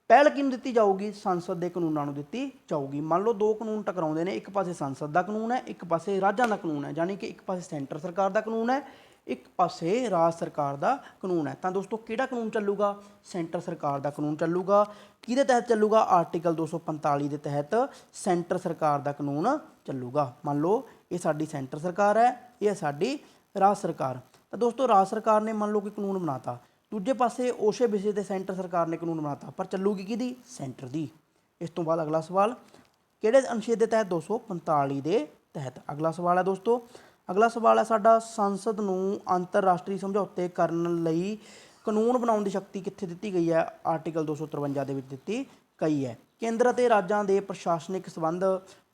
ਪਹਿਲ ਕਿਹਨੂੰ ਦਿੱਤੀ ਜਾਊਗੀ, ਸੰਸਦ ਦੇ ਕਾਨੂੰਨਾਂ ਨੂੰ ਦਿੱਤੀ ਜਾਊਗੀ। ਮੰਨ ਲਓ ਦੋ ਕਾਨੂੰਨ ਟਕਰਾਉਂਦੇ ਨੇ, ਇੱਕ ਪਾਸੇ ਸੰਸਦ ਦਾ ਕਾਨੂੰਨ ਹੈ, ਇੱਕ ਪਾਸੇ ਰਾਜਾਂ ਦਾ ਕਾਨੂੰਨ ਹੈ, ਯਾਨੀ ਕਿ ਇੱਕ ਪਾਸੇ ਸੈਂਟਰ ਸਰਕਾਰ ਦਾ ਕਾਨੂੰਨ ਹੈ, ਇੱਕ ਪਾਸੇ ਰਾਜ ਸਰਕਾਰ ਦਾ ਕਾਨੂੰਨ ਹੈ। ਤਾਂ ਦੋਸਤੋ ਕਿਹੜਾ ਕਾਨੂੰਨ ਚੱਲੂਗਾ, ਸੈਂਟਰ ਸਰਕਾਰ ਦਾ ਕਾਨੂੰਨ ਚੱਲੂਗਾ। ਕਿਹਦੇ ਤਹਿਤ ਚੱਲੂਗਾ, ਆਰਟੀਕਲ 245 ਦੇ ਤਹਿਤ ਸੈਂਟਰ ਸਰਕਾਰ ਦਾ ਕਾਨੂੰਨ ਚੱਲੂਗਾ। ਮੰਨ ਲਓ ਇਹ ਸਾਡੀ ਸੈਂਟਰ ਸਰਕਾਰ ਹੈ, ਇਹ ਸਾਡੀ ਰਾਜ ਸਰਕਾਰ। ਤਾਂ ਦੋਸਤੋ ਰਾਜ ਸਰਕਾਰ ਨੇ ਮੰਨ ਲਓ ਕਿ ਕਾਨੂੰਨ ਬਣਾਤਾ, ਦੂਜੇ ਪਾਸੇ ਉਸੇ ਵਿਸ਼ੇ 'ਤੇ ਸੈਂਟਰ ਸਰਕਾਰ ਨੇ ਕਾਨੂੰਨ ਬਣਾਤਾ, ਪਰ ਚੱਲੂਗੀ ਕਿਹਦੀ, ਸੈਂਟਰ ਦੀ। ਇਸ ਤੋਂ ਬਾਅਦ ਅਗਲਾ ਸਵਾਲ, ਕਿਹੜੇ ਅਨੁਛੇਦ ਦੇ ਤਹਿਤ, 245 ਦੇ ਤਹਿਤ। ਅਗਲਾ ਸਵਾਲ ਹੈ ਦੋਸਤੋ, ਅਗਲਾ ਸਵਾਲ ਹੈ ਸਾਡਾ, ਸੰਸਦ ਨੂੰ ਅੰਤਰਰਾਸ਼ਟਰੀ ਸਮਝੌਤੇ ਕਰਨ ਲਈ ਕਾਨੂੰਨ ਬਣਾਉਣ ਦੀ ਸ਼ਕਤੀ ਕਿੱਥੇ ਦਿੱਤੀ ਗਈ ਹੈ, ਆਰਟੀਕਲ 253 ਦੇ ਵਿੱਚ ਦਿੱਤੀ ਗਈ ਹੈ। ਕੇਂਦਰ ਅਤੇ ਰਾਜਾਂ ਦੇ ਪ੍ਰਸ਼ਾਸਨਿਕ ਸੰਬੰਧ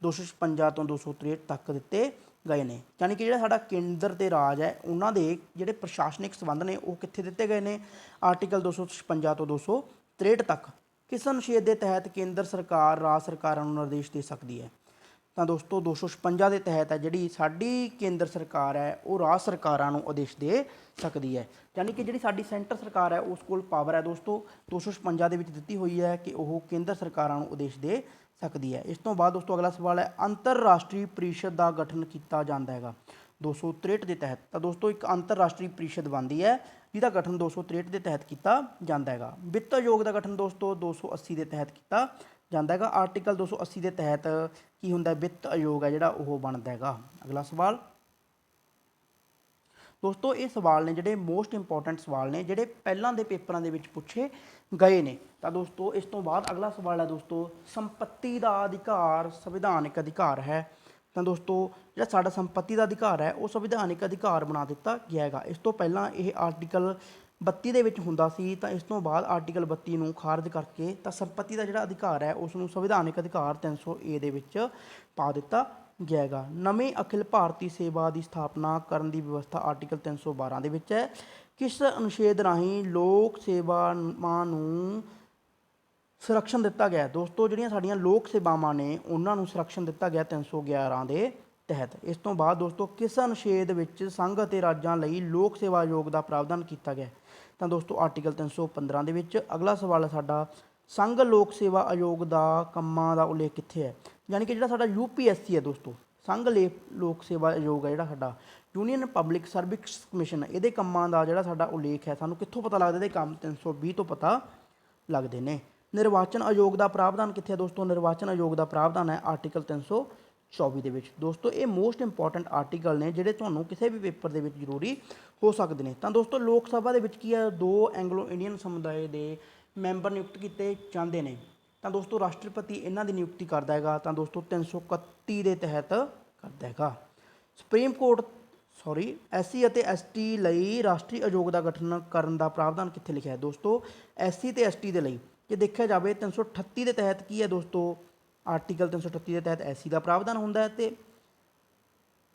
256 ਤੋਂ 263 ਤੱਕ ਦਿੱਤੇ ਗਏ ਨੇ, ਯਾਨੀ ਕਿ ਜਿਹੜਾ ਸਾਡਾ ਕੇਂਦਰ ਤੇ ਰਾਜ ਹੈ ਉਹਨਾਂ ਦੇ ਜਿਹੜੇ ਪ੍ਰਸ਼ਾਸਨਿਕ ਸੰਬੰਧ ਨੇ ਉਹ ਕਿੱਥੇ ਦਿੱਤੇ ਗਏ ਨੇ, ਆਰਟੀਕਲ 256 ਤੋਂ 263 ਤੱਕ। ਕਿਸ ਅਨੁਛੇਦ ਦੇ ਤਹਿਤ ਕੇਂਦਰ ਸਰਕਾਰ ਰਾਜ ਸਰਕਾਰਾਂ ਨੂੰ ਨਿਰਦੇਸ਼ ਦੇ ਸਕਦੀ ਹੈ। ਤਾਂ ਦੋਸਤੋ 256 ਦੇ ਤਹਿਤ ਹੈ ਜਿਹੜੀ ਸਾਡੀ ਕੇਂਦਰ ਸਰਕਾਰ ਹੈ ਉਹ ਰਾਜ ਸਰਕਾਰਾਂ ਨੂੰ ਆਦੇਸ਼ ਦੇ ਸਕਦੀ ਹੈ, ਯਾਨੀ ਕਿ ਜਿਹੜੀ ਸਾਡੀ ਸੈਂਟਰ ਸਰਕਾਰ ਹੈ ਉਸ ਕੋਲ ਪਾਵਰ ਹੈ ਦੋਸਤੋ 256 ਦੇ ਵਿੱਚ ਦਿੱਤੀ ਹੋਈ ਹੈ ਕਿ ਉਹ ਕੇਂਦਰ ਸਰਕਾਰਾਂ ਨੂੰ ਆਦੇਸ਼ ਦੇ ਸਕਦੀ ਹੈ। ਇਸ ਤੋਂ ਬਾਅਦ ਦੋਸਤੋ ਅਗਲਾ ਸਵਾਲ ਹੈ, ਅੰਤਰਰਾਸ਼ਟਰੀ ਪ੍ਰੀਸ਼ਦ ਦਾ ਗਠਨ ਕੀਤਾ ਜਾਂਦਾ ਹੈਗਾ 263 ਦੇ ਤਹਿਤ। ਤਾਂ ਦੋਸਤੋ ਇੱਕ ਅੰਤਰਰਾਸ਼ਟਰੀ ਪ੍ਰੀਸ਼ਦ ਬਣਦੀ ਹੈ ਜਿਹਦਾ ਗਠਨ 263 ਦੇ ਤਹਿਤ ਕੀਤਾ ਜਾਂਦਾ ਹੈਗਾ। ਵਿੱਤ ਆਯੋਗ ਦਾ ਗਠਨ ਦੋਸਤੋ 280 ਦੇ ਤਹਿਤ ਕੀਤਾ ਜਾਂਦਾ ਹੈਗਾ। ਆਰਟੀਕਲ 280 ਦੇ ਤਹਿਤ ਕੀ ਹੁੰਦਾ, ਵਿੱਤ ਆਯੋਗ ਹੈ ਜਿਹੜਾ ਉਹ ਬਣਦਾ ਹੈਗਾ। ਅਗਲਾ ਸਵਾਲ ਦੋਸਤੋ, ਇਹ ਸਵਾਲ ਨੇ ਜਿਹੜੇ ਮੋਸਟ ਇੰਪੋਰਟੈਂਟ ਸਵਾਲ ਨੇ ਜਿਹੜੇ ਪਹਿਲਾਂ ਦੇ ਪੇਪਰਾਂ ਦੇ ਵਿੱਚ ਪੁੱਛੇ ਗਏ ਨੇ। ਤਾਂ ਦੋਸਤੋ ਇਸ ਤੋਂ ਬਾਅਦ ਅਗਲਾ ਸਵਾਲ ਹੈ ਦੋਸਤੋ, ਸੰਪत्ति ਦਾ ਅਧਿਕਾਰ ਸੰਵਿਧਾਨਿਕ ਅਧਿਕਾਰ ਹੈ। ਤਾਂ ਦੋਸਤੋ ਜਿਹੜਾ ਸਾਡਾ ਸੰਪत्ति ਦਾ ਅਧਿਕਾਰ ਹੈ ਉਹ ਸੰਵਿਧਾਨਿਕ ਅਧਿਕਾਰ ਬਣਾ ਦਿੱਤਾ ਗਿਆ ਹੈਗਾ। ਇਸ ਤੋਂ ਪਹਿਲਾਂ ਇਹ ਆਰਟੀਕਲ 32 ਦੇ ਵਿੱਚ ਹੁੰਦਾ ਸੀ, ਤਾਂ ਇਸ ਤੋਂ ਬਾਅਦ ਆਰਟੀਕਲ 32 ਨੂੰ ਖਾਰਜ ਕਰਕੇ ਤਾਂ ਸੰਪत्ति ਦਾ ਜਿਹੜਾ ਅਧਿਕਾਰ ਹੈ ਉਸ ਨੂੰ ਸੰਵਿਧਾਨਿਕ ਅਧਿਕਾਰ 300A ਦੇ ਵਿੱਚ ਪਾ ਦਿੱਤਾ ਗਿਆ ਹੈਗਾ। ਨਵੇਂ ਅਖਿਲ ਭਾਰਤੀ ਸੇਵਾ ਦੀ ਸਥਾਪਨਾ ਕਰਨ ਦੀ ਵਿਵਸਥਾ ਆਰਟੀਕਲ 312 ਦੇ ਵਿੱਚ ਹੈ। ਕਿਸ ਅਨੁਛੇਦ ਰਾਹੀਂ ਲੋਕ ਸੇਵਾਵਾਂ ਨੂੰ ਸੰਰਕਸ਼ਣ ਦਿੱਤਾ ਗਿਆ। ਦੋਸਤੋ ਜਿਹੜੀਆਂ ਸਾਡੀਆਂ ਲੋਕ ਸੇਵਾਵਾਂ ਨੇ ਉਹਨਾਂ ਨੂੰ ਸੰਰਕਸ਼ਣ ਦਿੱਤਾ ਗਿਆ 311 ਦੇ ਤਹਿਤ। ਇਸ ਤੋਂ ਬਾਅਦ ਦੋਸਤੋ ਕਿਸ ਅਨੁਛੇਦ ਵਿੱਚ ਸੰਘ ਅਤੇ ਰਾਜਾਂ ਲਈ ਲੋਕ ਸੇਵਾ ਆਯੋਗ ਦਾ ਪ੍ਰਾਵਧਾਨ ਕੀਤਾ ਗਿਆ। ਤਾਂ ਦੋਸਤੋ ਆਰਟੀਕਲ 315 ਦੇ ਵਿੱਚ। ਅਗਲਾ ਸਵਾਲ ਹੈ ਸਾਡਾ, ਸੰਘ ਲੋਕ ਸੇਵਾ ਆਯੋਗ ਦਾ ਕੰਮਾਂ ਦਾ ਉਲੇਖ ਕਿੱਥੇ ਹੈ, ਯਾਨੀ ਕਿ ਜਿਹੜਾ ਸਾਡਾ UPSC ਹੈ ਦੋਸਤੋ, ਸੰਘ ਲੋਕ ਸੇਵਾ ਆਯੋਗ ਹੈ ਜਿਹੜਾ ਸਾਡਾ ਯੂਨੀਅਨ ਪਬਲਿਕ ਸਰਵਿਸ ਕਮਿਸ਼ਨ, ਇਹਦੇ ਕੰਮਾਂ ਦਾ ਜਿਹੜਾ ਸਾਡਾ ਉਲੇਖ ਹੈ ਸਾਨੂੰ ਕਿੱਥੋਂ ਪਤਾ ਲੱਗਦਾ, ਇਹਦੇ ਕੰਮ 320 ਤੋਂ ਪਤਾ ਲੱਗਦੇ ਨੇ। ਨਿਰਵਾਚਨ ਆਯੋਗ ਦਾ ਪ੍ਰਾਵਧਾਨ ਕਿੱਥੇ ਹੈ ਦੋਸਤੋ, ਨਿਰਵਾਚਨ ਆਯੋਗ ਦਾ ਪ੍ਰਾਵਧਾਨ ਹੈ ਆਰਟੀਕਲ 324 ਦੇ ਵਿੱਚ। ਦੋਸਤੋ ਇਹ ਮੋਸਟ ਇੰਪੋਰਟੈਂਟ ਆਰਟੀਕਲ ਨੇ ਜਿਹੜੇ ਤੁਹਾਨੂੰ ਕਿਸੇ ਵੀ ਪੇਪਰ ਦੇ ਵਿੱਚ ਜ਼ਰੂਰੀ ਹੋ ਸਕਦੇ ਨੇ। ਤਾਂ ਦੋਸਤੋ ਲੋਕ ਸਭਾ ਦੇ ਵਿੱਚ ਕੀ ਹੈ, 2 ਐਂਗਲੋ ਇੰਡੀਅਨ ਸਮੁਦਾਇ ਦੇ ਮੈਂਬਰ ਨਿਯੁਕਤ ਕੀਤੇ ਜਾਂਦੇ ਨੇ। ਤਾਂ ਦੋਸਤੋ ਰਾਸ਼ਟਰਪਤੀ ਇਹਨਾਂ ਦੀ ਨਿਯੁਕਤੀ ਕਰਦਾ ਹੈਗਾ। ਤਾਂ ਦੋਸਤੋ 331 ਦੇ ਤਹਿਤ ਕਰਦਾ ਹੈਗਾ। ਸੁਪਰੀਮ ਕੋਰਟ SC ਅਤੇ ST ਲਈ ਰਾਸ਼ਟਰੀ ਆਯੋਗ ਦਾ ਗਠਨ ਕਰਨ ਦਾ ਪ੍ਰਾਵਧਾਨ ਕਿੱਥੇ ਲਿਖਿਆ ਹੈ ਦੋਸਤੋ, SC ਤੇ ST ਦੇ ਲਈ ਜੇ ਦੇਖਿਆ ਜਾਵੇ 338 ਦੇ ਤਹਿਤ ਕੀ ਹੈ ਦੋਸਤੋ, ਆਰਟੀਕਲ 338 ਦੇ ਤਹਿਤ SC ਦਾ ਪ੍ਰਾਵਧਾਨ ਹੁੰਦਾ ਹੈ ਤੇ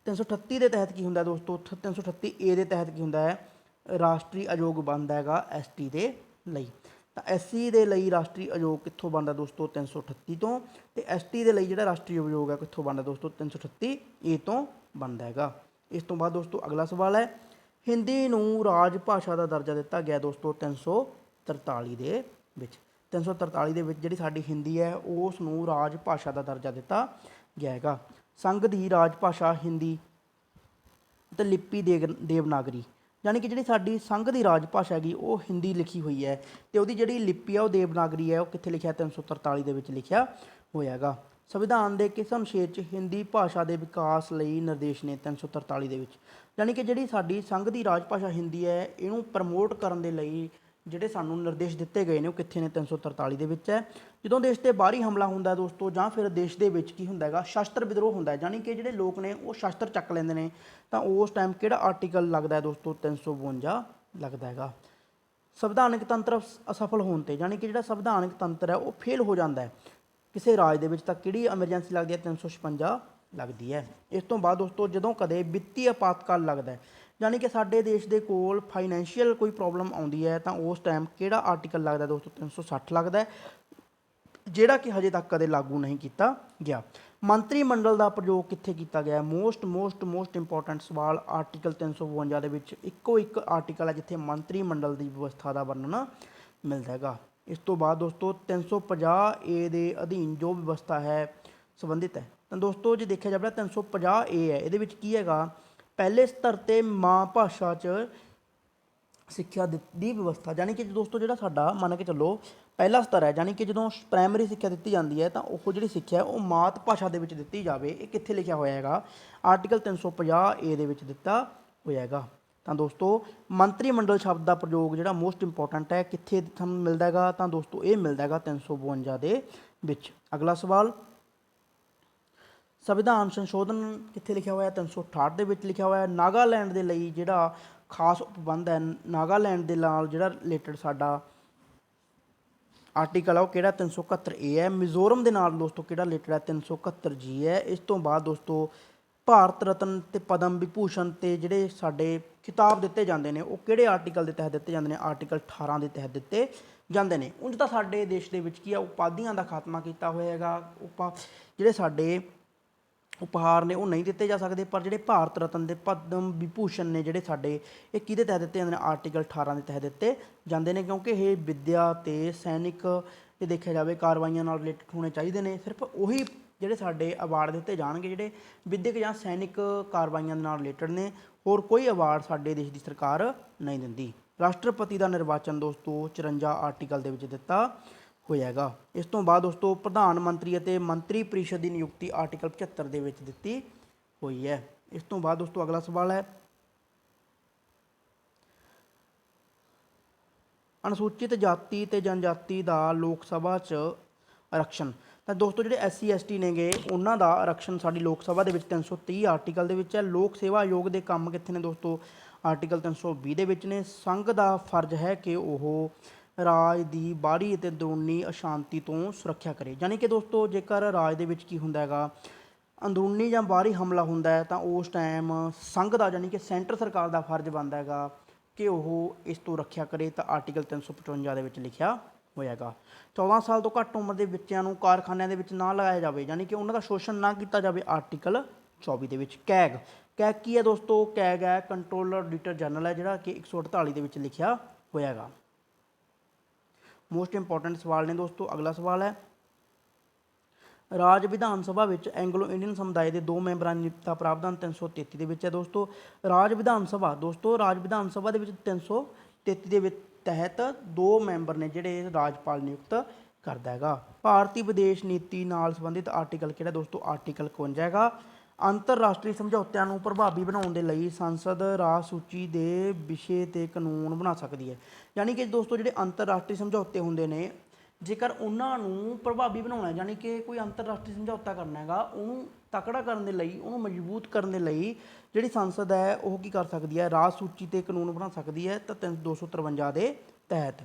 338 ਦੇ ਤਹਿਤ ਕੀ ਹੁੰਦਾ ਦੋਸਤੋ, 338A ਦੇ ਤਹਿਤ ਕੀ ਹੁੰਦਾ ਹੈ, ਰਾਸ਼ਟਰੀ ਆਯੋਗ ਬਣਦਾ ਹੈਗਾ ST ਦੇ ਲਈ। ਤਾਂ SC ਦੇ ਲਈ ਰਾਸ਼ਟਰੀ ਆਯੋਗ ਕਿੱਥੋਂ ਬਣਦਾ ਦੋਸਤੋ, 338 ਤੋਂ, ਤੇ ST ਦੇ ਲਈ ਜਿਹੜਾ ਰਾਸ਼ਟਰੀ ਆਯੋਗ ਹੈ ਕਿੱਥੋਂ ਬਣਦਾ ਦੋਸਤੋ, 338A ਤੋਂ ਬਣਦਾ ਹੈਗਾ। ਇਸ ਤੋਂ ਬਾਅਦ ਦੋਸਤੋ ਅਗਲਾ ਸਵਾਲ ਹੈ, ਹਿੰਦੀ ਨੂੰ ਰਾਜ ਭਾਸ਼ਾ ਦਾ ਦਰਜਾ ਦਿੱਤਾ ਗਿਆ ਦੋਸਤੋ 343 ਦੇ ਵਿੱਚ। 343 ਦੇ ਵਿੱਚ ਜਿਹੜੀ ਸਾਡੀ ਹਿੰਦੀ ਹੈ ਉਸ ਨੂੰ ਰਾਜ ਭਾਸ਼ਾ ਦਾ ਦਰਜਾ ਦਿੱਤਾ ਗਿਆ ਹੈਗਾ। ਸੰਘ ਦੀ ਰਾਜ ਭਾਸ਼ਾ ਹਿੰਦੀ ਅਤੇ ਲਿਪੀ ਦੇਵਨਾਗਰੀ, ਯਾਨੀ ਕਿ ਜਿਹੜੀ ਸਾਡੀ ਸੰਘ ਦੀ ਰਾਜ ਭਾਸ਼ਾ ਹੈਗੀ ਉਹ ਹਿੰਦੀ ਲਿਖੀ ਹੋਈ ਹੈ ਅਤੇ ਉਹਦੀ ਜਿਹੜੀ ਲਿਪੀ ਹੈ ਉਹ ਦੇਵਨਾਗਰੀ ਹੈ। ਉਹ ਕਿੱਥੇ ਲਿਖਿਆ? 343 ਦੇ ਵਿੱਚ ਲਿਖਿਆ ਹੋਇਆ ਹੈਗਾ। ਸੰਵਿਧਾਨ ਦੇ ਕਿਸ ਅਨੁਛੇਦ 'ਚ ਹਿੰਦੀ ਭਾਸ਼ਾ ਦੇ ਵਿਕਾਸ ਲਈ ਨਿਰਦੇਸ਼ ਨੇ? 343 ਦੇ ਵਿੱਚ, ਯਾਨੀ ਕਿ ਜਿਹੜੀ ਸਾਡੀ ਸੰਘ ਦੀ ਰਾਜ ਭਾਸ਼ਾ ਹਿੰਦੀ ਹੈ ਇਹਨੂੰ ਪ੍ਰਮੋਟ ਕਰਨ ਦੇ ਲਈ ਜਿਹੜੇ ਸਾਨੂੰ ਨਿਰਦੇਸ਼ ਦਿੱਤੇ ਗਏ ਨੇ ਉਹ ਕਿੱਥੇ ਨੇ? 343 ਦੇ ਵਿੱਚ ਹੈ। ਜਦੋਂ ਦੇਸ਼ 'ਤੇ ਬਾਹਰੀ ਹਮਲਾ ਹੁੰਦਾ ਦੋਸਤੋ, ਜਾਂ ਫਿਰ ਦੇਸ਼ ਦੇ ਵਿੱਚ ਕੀ ਹੁੰਦਾ ਹੈਗਾ, ਸ਼ਸਤਰ ਵਿਦਰੋਹ ਹੁੰਦਾ ਹੈ, ਯਾਨੀ ਕਿ ਜਿਹੜੇ ਲੋਕ ਨੇ ਉਹ ਸ਼ਸਤਰ ਚੱਕ ਲੈਂਦੇ ਨੇ, ਤਾਂ ਉਸ ਟਾਈਮ ਕਿਹੜਾ ਆਰਟੀਕਲ ਲੱਗਦਾ ਹੈ ਦੋਸਤੋ? 352 ਲੱਗਦਾ ਹੈਗਾ। ਸੰਵਿਧਾਨਕ ਤੰਤਰ ਅਸਫਲ ਹੋਣ 'ਤੇ, ਯਾਨੀ ਕਿ ਜਿਹੜਾ ਸੰਵਿਧਾਨਕ ਤੰਤਰ ਹੈ ਉਹ ਫੇਲ ਹੋ ਜਾਂਦਾ ਹੈ ਕਿਸੇ ਰਾਜ ਦੇ ਵਿੱਚ, ਤਾਂ ਕਿਹੜੀ ਐਮਰਜੈਂਸੀ ਲੱਗਦੀ ਹੈ? 356 ਲੱਗਦੀ ਹੈ। ਇਸ ਤੋਂ ਬਾਅਦ ਦੋਸਤੋ ਜਦੋਂ ਕਦੇ ਵਿੱਤੀ ਆਪਾਤਕਾਲ ਲੱਗਦਾ ਹੈ, ਯਾਨੀ ਕਿ ਸਾਡੇ ਦੇਸ਼ ਦੇ ਕੋਲ ਫਾਈਨੈਂਸ਼ੀਅਲ ਕੋਈ ਪ੍ਰੋਬਲਮ ਆਉਂਦੀ ਹੈ, ਤਾਂ ਉਸ ਟਾਈਮ ਕਿਹੜਾ ਆਰਟੀਕਲ ਲੱਗਦਾ ਦੋਸਤੋ? 360 ਲੱਗਦਾ ਹੈ, ਜਿਹੜਾ ਕਿ ਹਜੇ ਤੱਕ ਕਦੇ ਲਾਗੂ ਨਹੀਂ ਕੀਤਾ ਗਿਆ। ਮੰਤਰੀ ਮੰਡਲ ਦਾ ਪ੍ਰਯੋਗ ਕਿੱਥੇ ਕੀਤਾ ਗਿਆ? ਮੋਸਟ ਇੰਪੋਰਟੈਂਟ ਸਵਾਲ। ਆਰਟੀਕਲ 352 ਦੇ ਵਿੱਚ ਇੱਕੋ ਇੱਕ ਆਰਟੀਕਲ ਹੈ ਜਿੱਥੇ ਮੰਤਰੀ ਮੰਡਲ ਦੀ ਵਿਵਸਥਾ ਦਾ ਵਰਣਨ ਮਿਲਦਾ ਹੈਗਾ। ਇਸ ਤੋਂ ਬਾਅਦ ਦੋਸਤੋ 350A ਦੇ ਅਧੀਨ ਜੋ ਵਿਵਸਥਾ ਹੈ ਸੰਬੰਧਿਤ ਹੈ, ਤਾਂ ਦੋਸਤੋ ਜੇ ਦੇਖਿਆ ਜਾਵੇ 350A ਹੈ, ਇਹਦੇ ਵਿੱਚ ਕੀ ਹੈਗਾ? ਪਹਿਲੇ ਸਤਰ 'ਤੇ ਮਾਂ ਭਾਸ਼ਾ 'ਚ ਸਿੱਖਿਆ ਦੀ ਵਿਵਸਥਾ, ਯਾਨੀ ਕਿ ਦੋਸਤੋ ਜਿਹੜਾ ਸਾਡਾ ਮੰਨ ਕੇ ਚੱਲੋ ਪਹਿਲਾ ਸਤਰ ਹੈ, ਯਾਨੀ ਕਿ ਜਦੋਂ ਪ੍ਰਾਇਮਰੀ ਸਿੱਖਿਆ ਦਿੱਤੀ ਜਾਂਦੀ ਹੈ ਤਾਂ ਉਹ ਜਿਹੜੀ ਸਿੱਖਿਆ ਉਹ ਮਾਤ ਭਾਸ਼ਾ ਦੇ ਵਿੱਚ ਦਿੱਤੀ ਜਾਵੇ। ਇਹ ਕਿੱਥੇ ਲਿਖਿਆ ਹੋਇਆ ਹੈਗਾ? ਆਰਟੀਕਲ 350A ਦੇ ਵਿੱਚ ਦਿੱਤਾ ਹੋਇਆ ਹੈਗਾ। ਤਾਂ ਦੋਸਤੋ ਮੰਤਰੀ ਮੰਡਲ ਸ਼ਬਦ ਦਾ ਪ੍ਰਯੋਗ ਜਿਹੜਾ ਮੋਸਟ ਇੰਪੋਰਟੈਂਟ ਹੈ ਕਿੱਥੇ ਸਾਨੂੰ ਮਿਲਦਾ ਹੈਗਾ? ਤਾਂ ਦੋਸਤੋ ਇਹ ਮਿਲਦਾ ਹੈਗਾ 352 ਦੇ ਵਿੱਚ। ਅਗਲਾ ਸਵਾਲ, ਸੰਵਿਧਾਨ ਸੰਸ਼ੋਧਨ ਕਿੱਥੇ ਲਿਖਿਆ ਹੋਇਆ? 368 ਦੇ ਵਿੱਚ ਲਿਖਿਆ ਹੋਇਆ। ਨਾਗਾਲੈਂਡ ਦੇ ਲਈ ਜਿਹੜਾ ਖਾਸ ਉਪਬੰਧ ਹੈ, ਨਾਗਾਲੈਂਡ ਦੇ ਨਾਲ ਜਿਹੜਾ ਰਿਲੇਟਡ ਸਾਡਾ ਆਰਟੀਕਲ ਆ ਉਹ ਕਿਹੜਾ? 371A ਹੈ। ਮਿਜ਼ੋਰਮ ਦੇ ਨਾਲ ਦੋਸਤੋ ਕਿਹੜਾ ਰਿਲੇਟਡ ਹੈ? 371G ਹੈ। ਇਸ ਤੋਂ ਬਾਅਦ ਦੋਸਤੋ ਭਾਰਤ ਰਤਨ ਅਤੇ ਪਦਮ ਵਿਭੂਸ਼ਣ ਅਤੇ ਜਿਹੜੇ ਸਾਡੇ ਖਿਤਾਬ ਦਿੱਤੇ ਜਾਂਦੇ ਨੇ ਉਹ ਕਿਹੜੇ ਆਰਟੀਕਲ ਦੇ ਤਹਿਤ ਦਿੱਤੇ ਜਾਂਦੇ ਨੇ? ਆਰਟੀਕਲ 18 ਦੇ ਤਹਿਤ ਦਿੱਤੇ ਜਾਂਦੇ ਨੇ। ਉਂਝ ਤਾਂ ਸਾਡੇ ਦੇਸ਼ ਦੇ ਵਿੱਚ ਕੀ ਆ, ਉਪਾਧੀਆਂ ਦਾ ਖਾਤਮਾ ਕੀਤਾ ਹੋਇਆ ਹੈਗਾ। ਜਿਹੜੇ ਸਾਡੇ ਉਪਹਾਰ ਨੇ ਉਹ ਨਹੀਂ ਦਿੱਤੇ ਜਾ ਸਕਦੇ, ਪਰ ਜਿਹੜੇ ਭਾਰਤ ਰਤਨ ਦੇ ਪਦਮ ਵਿਭੂਸ਼ਣ ਨੇ ਜਿਹੜੇ ਸਾਡੇ, ਇਹ ਕਿਹਦੇ ਤਹਿਤ ਦਿੱਤੇ ਜਾਂਦੇ ਨੇ? ਆਰਟੀਕਲ 18 ਦੇ ਤਹਿਤ ਦਿੱਤੇ ਜਾਂਦੇ ਨੇ, ਕਿਉਂਕਿ ਇਹ ਵਿੱਦਿਆ ਅਤੇ ਸੈਨਿਕ ਜੇ ਦੇਖਿਆ ਜਾਵੇ ਕਾਰਵਾਈਆਂ ਨਾਲ ਰਿਲੇਟਡ ਹੋਣੇ ਚਾਹੀਦੇ ਨੇ। ਸਿਰਫ ਉਹੀ ਜਿਹੜੇ ਸਾਡੇ ਅਵਾਰਡ ਦਿੱਤੇ ਜਾਣਗੇ ਜਿਹੜੇ ਵਿੱਦਿਅਕ ਜਾਂ ਸੈਨਿਕ ਕਾਰਵਾਈਆਂ ਦੇ ਨਾਲ ਰਿਲੇਟਡ ਨੇ, ਹੋਰ ਕੋਈ ਅਵਾਰਡ ਸਾਡੇ ਦੇਸ਼ ਦੀ ਸਰਕਾਰ ਨਹੀਂ ਦਿੰਦੀ। ਰਾਸ਼ਟਰਪਤੀ ਦਾ ਨਿਰਵਾਚਨ ਦੋਸਤੋ 54 ਆਰਟੀਕਲ ਦੇ ਵਿੱਚ ਦਿੱਤਾ ਹੋਇਆ ਹੈਗਾ। ਇਸ ਤੋਂ ਬਾਅਦ ਦੋਸਤੋ ਪ੍ਰਧਾਨ ਮੰਤਰੀ ਅਤੇ ਮੰਤਰੀ ਪਰਿਸ਼ਦ ਦੀ ਨਿਯੁਕਤੀ ਆਰਟੀਕਲ 75 ਦੇ ਵਿੱਚ ਦਿੱਤੀ ਹੋਈ ਹੈ। ਇਸ ਤੋਂ ਬਾਅਦ ਦੋਸਤੋ ਅਗਲਾ ਸਵਾਲ ਹੈ, ਅਨੁਸੂਚਿਤ ਜਾਤੀ ਅਤੇ ਜਨਜਾਤੀ ਦਾ ਲੋਕ ਸਭਾ 'ਚ ਆਰਕਸ਼ਣ। ਤਾਂ ਦੋਸਤੋ ਜਿਹੜੇ SC ST ਨੇਗੇ ਉਹਨਾਂ ਦਾ ਆਰਕਸ਼ਣ ਸਾਡੀ ਲੋਕ ਸਭਾ ਦੇ ਵਿੱਚ 330 ਆਰਟੀਕਲ ਦੇ ਵਿੱਚ ਹੈ। ਲੋਕ ਸੇਵਾ ਆਯੋਗ ਦੇ ਕੰਮ ਕਿੱਥੇ ਨੇ ਦੋਸਤੋ? ਆਰਟੀਕਲ 320 ਦੇ ਵਿੱਚ ਨੇ। ਸੰਘ ਦਾ ਫਰਜ਼ ਹੈ ਕਿ ਉਹ ਰਾਜ ਦੀ ਬਾਹਰੀ ਅਤੇ ਅੰਦਰੂਨੀ ਅਸ਼ਾਂਤੀ ਤੋਂ ਸੁਰੱਖਿਆ ਕਰੇ, ਯਾਨੀ ਕਿ ਦੋਸਤੋ ਜੇਕਰ ਰਾਜ ਦੇ ਵਿੱਚ ਕੀ ਹੁੰਦਾ ਹੈਗਾ, ਅੰਦਰੂਨੀ ਜਾਂ ਬਾਹਰੀ ਹਮਲਾ ਹੁੰਦਾ ਹੈ, ਤਾਂ ਉਸ ਟਾਈਮ ਸੰਘ ਦਾ ਯਾਨੀ ਕਿ ਸੈਂਟਰ ਸਰਕਾਰ ਦਾ ਫਰਜ਼ ਬਣਦਾ ਹੈਗਾ ਕਿ ਉਹ ਇਸ ਤੋਂ ਰੱਖਿਆ ਕਰੇ। ਤਾਂ ਆਰਟੀਕਲ 355 ਦੇ ਵਿੱਚ ਲਿਖਿਆ ਹੋਇਆ ਹੈਗਾ। 14 ਸਾਲ ਤੋਂ ਘੱਟ ਉਮਰ ਦੇ ਬੱਚਿਆਂ ਨੂੰ ਕਾਰਖਾਨਿਆਂ ਦੇ ਵਿੱਚ ਨਾ ਲਗਾਇਆ ਜਾਵੇ, ਯਾਨੀ ਕਿ ਉਹਨਾਂ ਦਾ ਸ਼ੋਸ਼ਣ ਨਾ ਕੀਤਾ ਜਾਵੇ। ਆਰਟੀਕਲ 24 ਦੇ ਵਿੱਚ। ਕੈਗ ਕੀ ਹੈ ਦੋਸਤੋ? ਕੈਗ ਹੈ ਕੰਟਰੋਲਰ ਆਡੀਟਰ ਜਨਰਲ ਹੈ, ਜਿਹੜਾ ਕਿ 148 ਦੇ ਵਿੱਚ ਲਿਖਿਆ ਹੋਇਆ ਹੈਗਾ। ਮੋਸਟ ਇੰਪੋਰਟੈਂਟ ਸਵਾਲ ਨੇ ਦੋਸਤੋ। ਅਗਲਾ ਸਵਾਲ ਹੈ, ਰਾਜ ਵਿਧਾਨ ਸਭਾ ਵਿੱਚ ਐਂਗਲੋ ਇੰਡੀਅਨ ਸਮੁਦਾਇ ਦੇ 2 ਮੈਂਬਰਾਂ ਦੀ ਨਿਯੁਕਤੀ ਦਾ ਪ੍ਰਾਵਧਾਨ 333 ਦੇ ਵਿੱਚ ਹੈ ਦੋਸਤੋ। ਰਾਜ ਵਿਧਾਨ ਸਭਾ ਦੇ ਵਿੱਚ 333 ਦੇ ਵਿੱਚ ਤਹਿਤ 2 ਮੈਂਬਰ ਨੇ ਜਿਹੜੇ ਰਾਜਪਾਲ ਨਿਯੁਕਤ ਕਰਦਾ ਹੈਗਾ। ਭਾਰਤੀ ਵਿਦੇਸ਼ ਨੀਤੀ ਨਾਲ ਸੰਬੰਧਿਤ ਆਰਟੀਕਲ ਕਿਹੜਾ ਦੋਸਤੋ? ਆਰਟੀਕਲ 51 ਹੈਗਾ। ਅੰਤਰਰਾਸ਼ਟਰੀ ਸਮਝੌਤਿਆਂ ਨੂੰ ਪ੍ਰਭਾਵੀ ਬਣਾਉਣ ਦੇ ਲਈ ਸੰਸਦ ਰਾਜ ਸੂਚੀ ਦੇ ਵਿਸ਼ੇ 'ਤੇ ਕਾਨੂੰਨ ਬਣਾ ਸਕਦੀ ਹੈ, ਯਾਨੀ ਕਿ ਦੋਸਤੋ ਜਿਹੜੇ ਅੰਤਰਰਾਸ਼ਟਰੀ ਸਮਝੌਤੇ ਹੁੰਦੇ ਨੇ, ਜੇਕਰ ਉਹਨਾਂ ਨੂੰ ਪ੍ਰਭਾਵੀ ਬਣਾਉਣਾ, ਯਾਨੀ ਕਿ ਕੋਈ ਅੰਤਰਰਾਸ਼ਟਰੀ ਸਮਝੌਤਾ ਕਰਨਾ ਹੈਗਾ, ਉਹਨੂੰ ਤਕੜਾ ਕਰਨ ਦੇ ਲਈ, ਉਹਨੂੰ ਮਜ਼ਬੂਤ ਕਰਨ ਦੇ ਲਈ ਜਿਹੜੀ ਸੰਸਦ ਹੈ ਉਹ ਕੀ ਕਰ ਸਕਦੀ ਹੈ? ਰਾਜ ਸੂਚੀ 'ਤੇ ਕਾਨੂੰਨ ਬਣਾ ਸਕਦੀ ਹੈ। ਤਾਂ 253 ਦੇ ਤਹਿਤ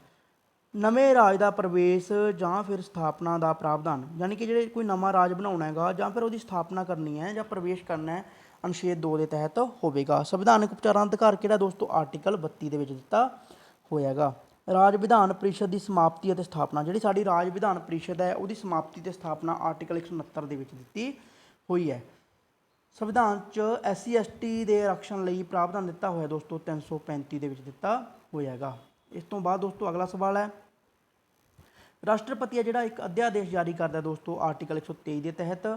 ਨਵੇਂ ਰਾਜ ਦਾ ਪ੍ਰਵੇਸ਼ ਜਾਂ ਫਿਰ ਸਥਾਪਨਾ ਦਾ ਪ੍ਰਾਵਧਾਨ, ਯਾਨੀ ਕਿ ਜਿਹੜੇ ਕੋਈ ਨਵਾਂ ਰਾਜ ਬਣਾਉਣਾ ਹੈਗਾ ਜਾਂ ਫਿਰ ਉਹਦੀ ਸਥਾਪਨਾ ਕਰਨੀ ਹੈ ਜਾਂ ਪ੍ਰਵੇਸ਼ ਕਰਨਾ ਹੈ, ਅਨੁਛੇਦ 2 ਦੇ ਤਹਿਤ ਹੋਵੇਗਾ। ਸੰਵਿਧਾਨਕ ਉਪਚਾਰਾਂ ਦਾ ਅਧਿਕਾਰ ਕਿਹੜਾ ਦੋਸਤੋ? ਆਰਟੀਕਲ 32 ਦੇ ਵਿੱਚ ਦਿੱਤਾ ਹੋਇਆ ਹੈਗਾ। ਰਾਜ ਵਿਧਾਨ ਪਰਿਸ਼ਦ ਦੀ ਸਮਾਪਤੀ ਅਤੇ ਸਥਾਪਨਾ, ਜਿਹੜੀ ਸਾਡੀ ਰਾਜ ਵਿਧਾਨ ਪਰਿਸ਼ਦ ਹੈ ਉਹਦੀ ਸਮਾਪਤੀ ਅਤੇ ਸਥਾਪਨਾ ਆਰਟੀਕਲ 169 ਦੇ ਵਿੱਚ ਦਿੱਤੀ ਹੋਈ ਹੈ। ਸੰਵਿਧਾਨ 'ਚ SC ST ਦੇ ਆਰਕਸ਼ਣ ਲਈ ਪ੍ਰਾਵਧਾਨ ਦਿੱਤਾ ਹੋਇਆ ਦੋਸਤੋ 335 ਦੇ ਵਿੱਚ ਦਿੱਤਾ ਹੋਇਆ ਹੈਗਾ। ਇਸ ਤੋਂ ਬਾਅਦ ਦੋਸਤੋ ਅਗਲਾ ਸਵਾਲ ਹੈ, ਰਾਸ਼ਟਰਪਤੀ ਹੈ ਜਿਹੜਾ ਇੱਕ ਅਧਿਆਦੇਸ਼ ਜਾਰੀ ਕਰਦਾ ਦੋਸਤੋ ਆਰਟੀਕਲ 123 ਦੇ ਤਹਿਤ।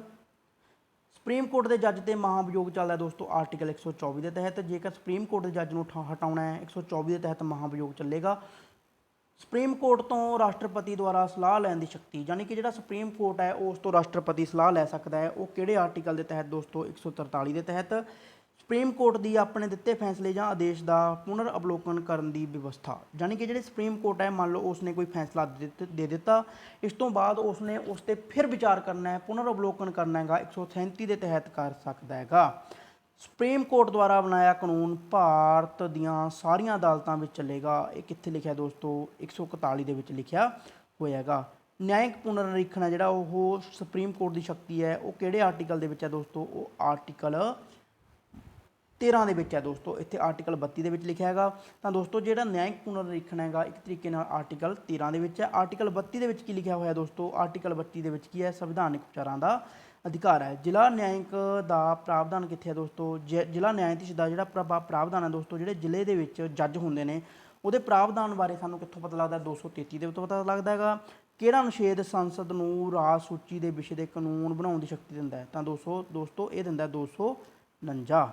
ਸੁਪਰੀਮ ਕੋਰਟ ਦੇ ਜੱਜ ਤੇ ਮਹਾਭਿਯੋਗ ਚੱਲਦਾ ਦੋਸਤੋ ਆਰਟੀਕਲ 124 ਦੇ ਤਹਿਤ। ਜੇਕਰ ਸੁਪਰੀਮ ਕੋਰਟ ਦੇ ਜੱਜ ਨੂੰ ਹਟਾਉਣਾ ਹੈ 124 ਦੇ ਤਹਿਤ ਮਹਾਭਿਯੋਗ ਚੱਲੇਗਾ। ਸੁਪਰੀਮ ਕੋਰਟ ਤੋਂ ਰਾਸ਼ਟਰਪਤੀ ਦੁਆਰਾ ਸਲਾਹ ਲੈਣ ਦੀ ਸ਼ਕਤੀ, ਯਾਨੀ ਕਿ ਜਿਹੜਾ ਸੁਪਰੀਮ ਕੋਰਟ ਹੈ ਉਸ ਤੋਂ ਰਾਸ਼ਟਰਪਤੀ ਸਲਾਹ ਲੈ ਸਕਦਾ ਹੈ। ਉਹ ਕਿਹੜੇ ਆਰਟੀਕਲ ਦੇ ਤਹਿਤ ਦੋਸਤੋ 143 ਦੇ ਤਹਿਤ। ਸੁਪਰੀਮ ਕੋਰਟ ਦੀ ਆਪਣੇ ਦਿੱਤੇ ਫੈਸਲੇ ਜਾਂ ਆਦੇਸ਼ ਦਾ ਪੁਨਰ ਅਵਲੋਕਨ ਕਰਨ ਦੀ ਵਿਵਸਥਾ, ਯਾਨੀ ਕਿ ਜਿਹੜੇ ਸੁਪਰੀਮ ਕੋਰਟ ਹੈ ਮੰਨ ਲਓ ਉਸਨੇ ਕੋਈ ਫੈਸਲਾ ਦੇ ਦਿੱਤਾ, ਇਸ ਤੋਂ ਬਾਅਦ ਉਸਨੇ ਉਸ 'ਤੇ ਫਿਰ ਵਿਚਾਰ ਕਰਨਾ ਹੈ, ਪੁਨਰ ਅਵਲੋਕਨ ਕਰਨਾ ਹੈਗਾ, 137 ਦੇ ਤਹਿਤ ਕਰ ਸਕਦਾ ਹੈਗਾ। ਸੁਪਰੀਮ ਕੋਰਟ ਦੁਆਰਾ ਬਣਾਇਆ ਕਾਨੂੰਨ ਭਾਰਤ ਦੀਆਂ ਸਾਰੀਆਂ ਅਦਾਲਤਾਂ ਵਿੱਚ ਚੱਲੇਗਾ। ਇਹ ਕਿੱਥੇ ਲਿਖਿਆ ਦੋਸਤੋ 141 ਦੇ ਵਿੱਚ ਲਿਖਿਆ ਹੋਇਆ ਹੈਗਾ। ਨਿਆਇਕ ਪੁਨਰ ਨਿਰੀਖਣ ਹੈ ਜਿਹੜਾ ਉਹ ਸੁਪਰੀਮ ਕੋਰਟ ਦੀ ਸ਼ਕਤੀ ਹੈ, ਉਹ ਕਿਹੜੇ ਆਰਟੀਕਲ ਦੇ ਵਿੱਚ ਹੈ ਦੋਸਤੋ, ਉਹ ਆਰਟੀਕਲ 13 ਦੇ ਵਿੱਚ ਹੈ ਦੋਸਤੋ। ਇੱਥੇ ਆਰਟੀਕਲ 32 ਦੇ ਵਿੱਚ ਲਿਖਿਆ ਹੈਗਾ। ਤਾਂ ਦੋਸਤੋ ਜਿਹੜਾ ਨਿਆਇਕ ਪੁਨਰ ਨਿਰੀਖਣ ਹੈਗਾ ਇੱਕ ਤਰੀਕੇ ਨਾਲ ਆਰਟੀਕਲ 13 ਦੇ ਵਿੱਚ ਹੈ। ਆਰਟੀਕਲ 32 ਦੇ ਵਿੱਚ ਕੀ ਲਿਖਿਆ ਹੋਇਆ ਦੋਸਤੋ, ਆਰਟੀਕਲ 32 ਦੇ ਵਿੱਚ ਕੀ ਹੈ, ਸੰਵਿਧਾਨਿਕ ਉਪਚਾਰਾਂ ਦਾ ਅਧਿਕਾਰ ਹੈ। ਜ਼ਿਲ੍ਹਾ ਨਿਆਂਇਕ ਦਾ ਪ੍ਰਾਵਧਾਨ ਕਿੱਥੇ ਹੈ ਦੋਸਤੋ, ਜ਼ਿਲ੍ਹਾ ਨਿਆਂਧੀਸ਼ ਦਾ ਜਿਹੜਾ ਪ੍ਰਾਵਧਾਨ ਹੈ ਦੋਸਤੋ, ਜਿਹੜੇ ਜ਼ਿਲ੍ਹੇ ਦੇ ਵਿੱਚ ਜੱਜ ਹੁੰਦੇ ਨੇ ਉਹਦੇ ਪ੍ਰਾਵਧਾਨ ਬਾਰੇ ਸਾਨੂੰ ਕਿੱਥੋਂ ਪਤਾ ਲੱਗਦਾ, 233 ਦੇ ਉੱਤੇ ਪਤਾ ਲੱਗਦਾ ਹੈਗਾ। ਕਿਹੜਾ ਅਨੁਛੇਦ ਸੰਸਦ ਨੂੰ ਰਾਜ ਸੂਚੀ ਦੇ ਵਿਸ਼ੇ ਦੇ ਕਾਨੂੰਨ ਬਣਾਉਣ ਦੀ ਸ਼ਕਤੀ ਦਿੰਦਾ ਹੈ, ਤਾਂ ਦੋਸਤੋ ਇਹ ਦਿੰਦਾ 249।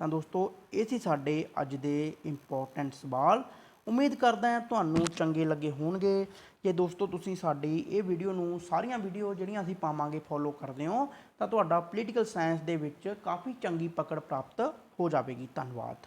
ਤਾਂ ਦੋਸਤੋ ਇਹ ਸੀ ਸਾਡੇ ਅੱਜ ਦੇ ਇੰਪੋਰਟੈਂਟ ਸਵਾਲ। ਉਮੀਦ ਕਰਦਾ ਹਾਂ ਤੁਹਾਨੂੰ ਚੰਗੇ ਲੱਗੇ ਹੋਣਗੇ। ਜੇ ਦੋਸਤੋ ਤੁਸੀਂ ਸਾਡੀ ਇਹ ਵੀਡੀਓ ਨੂੰ ਸਾਰੀਆਂ ਵੀਡੀਓ ਜਿਹੜੀਆਂ ਅਸੀਂ ਪਾਵਾਂਗੇ ਫੋਲੋ ਕਰਦੇ ਹੋ ਤਾਂ ਤੁਹਾਡਾ ਪੋਲੀਟੀਕਲ ਸਾਇੰਸ ਦੇ ਵਿੱਚ ਕਾਫੀ ਚੰਗੀ ਪਕੜ ਪ੍ਰਾਪਤ ਹੋ ਜਾਵੇਗੀ। ਧੰਨਵਾਦ।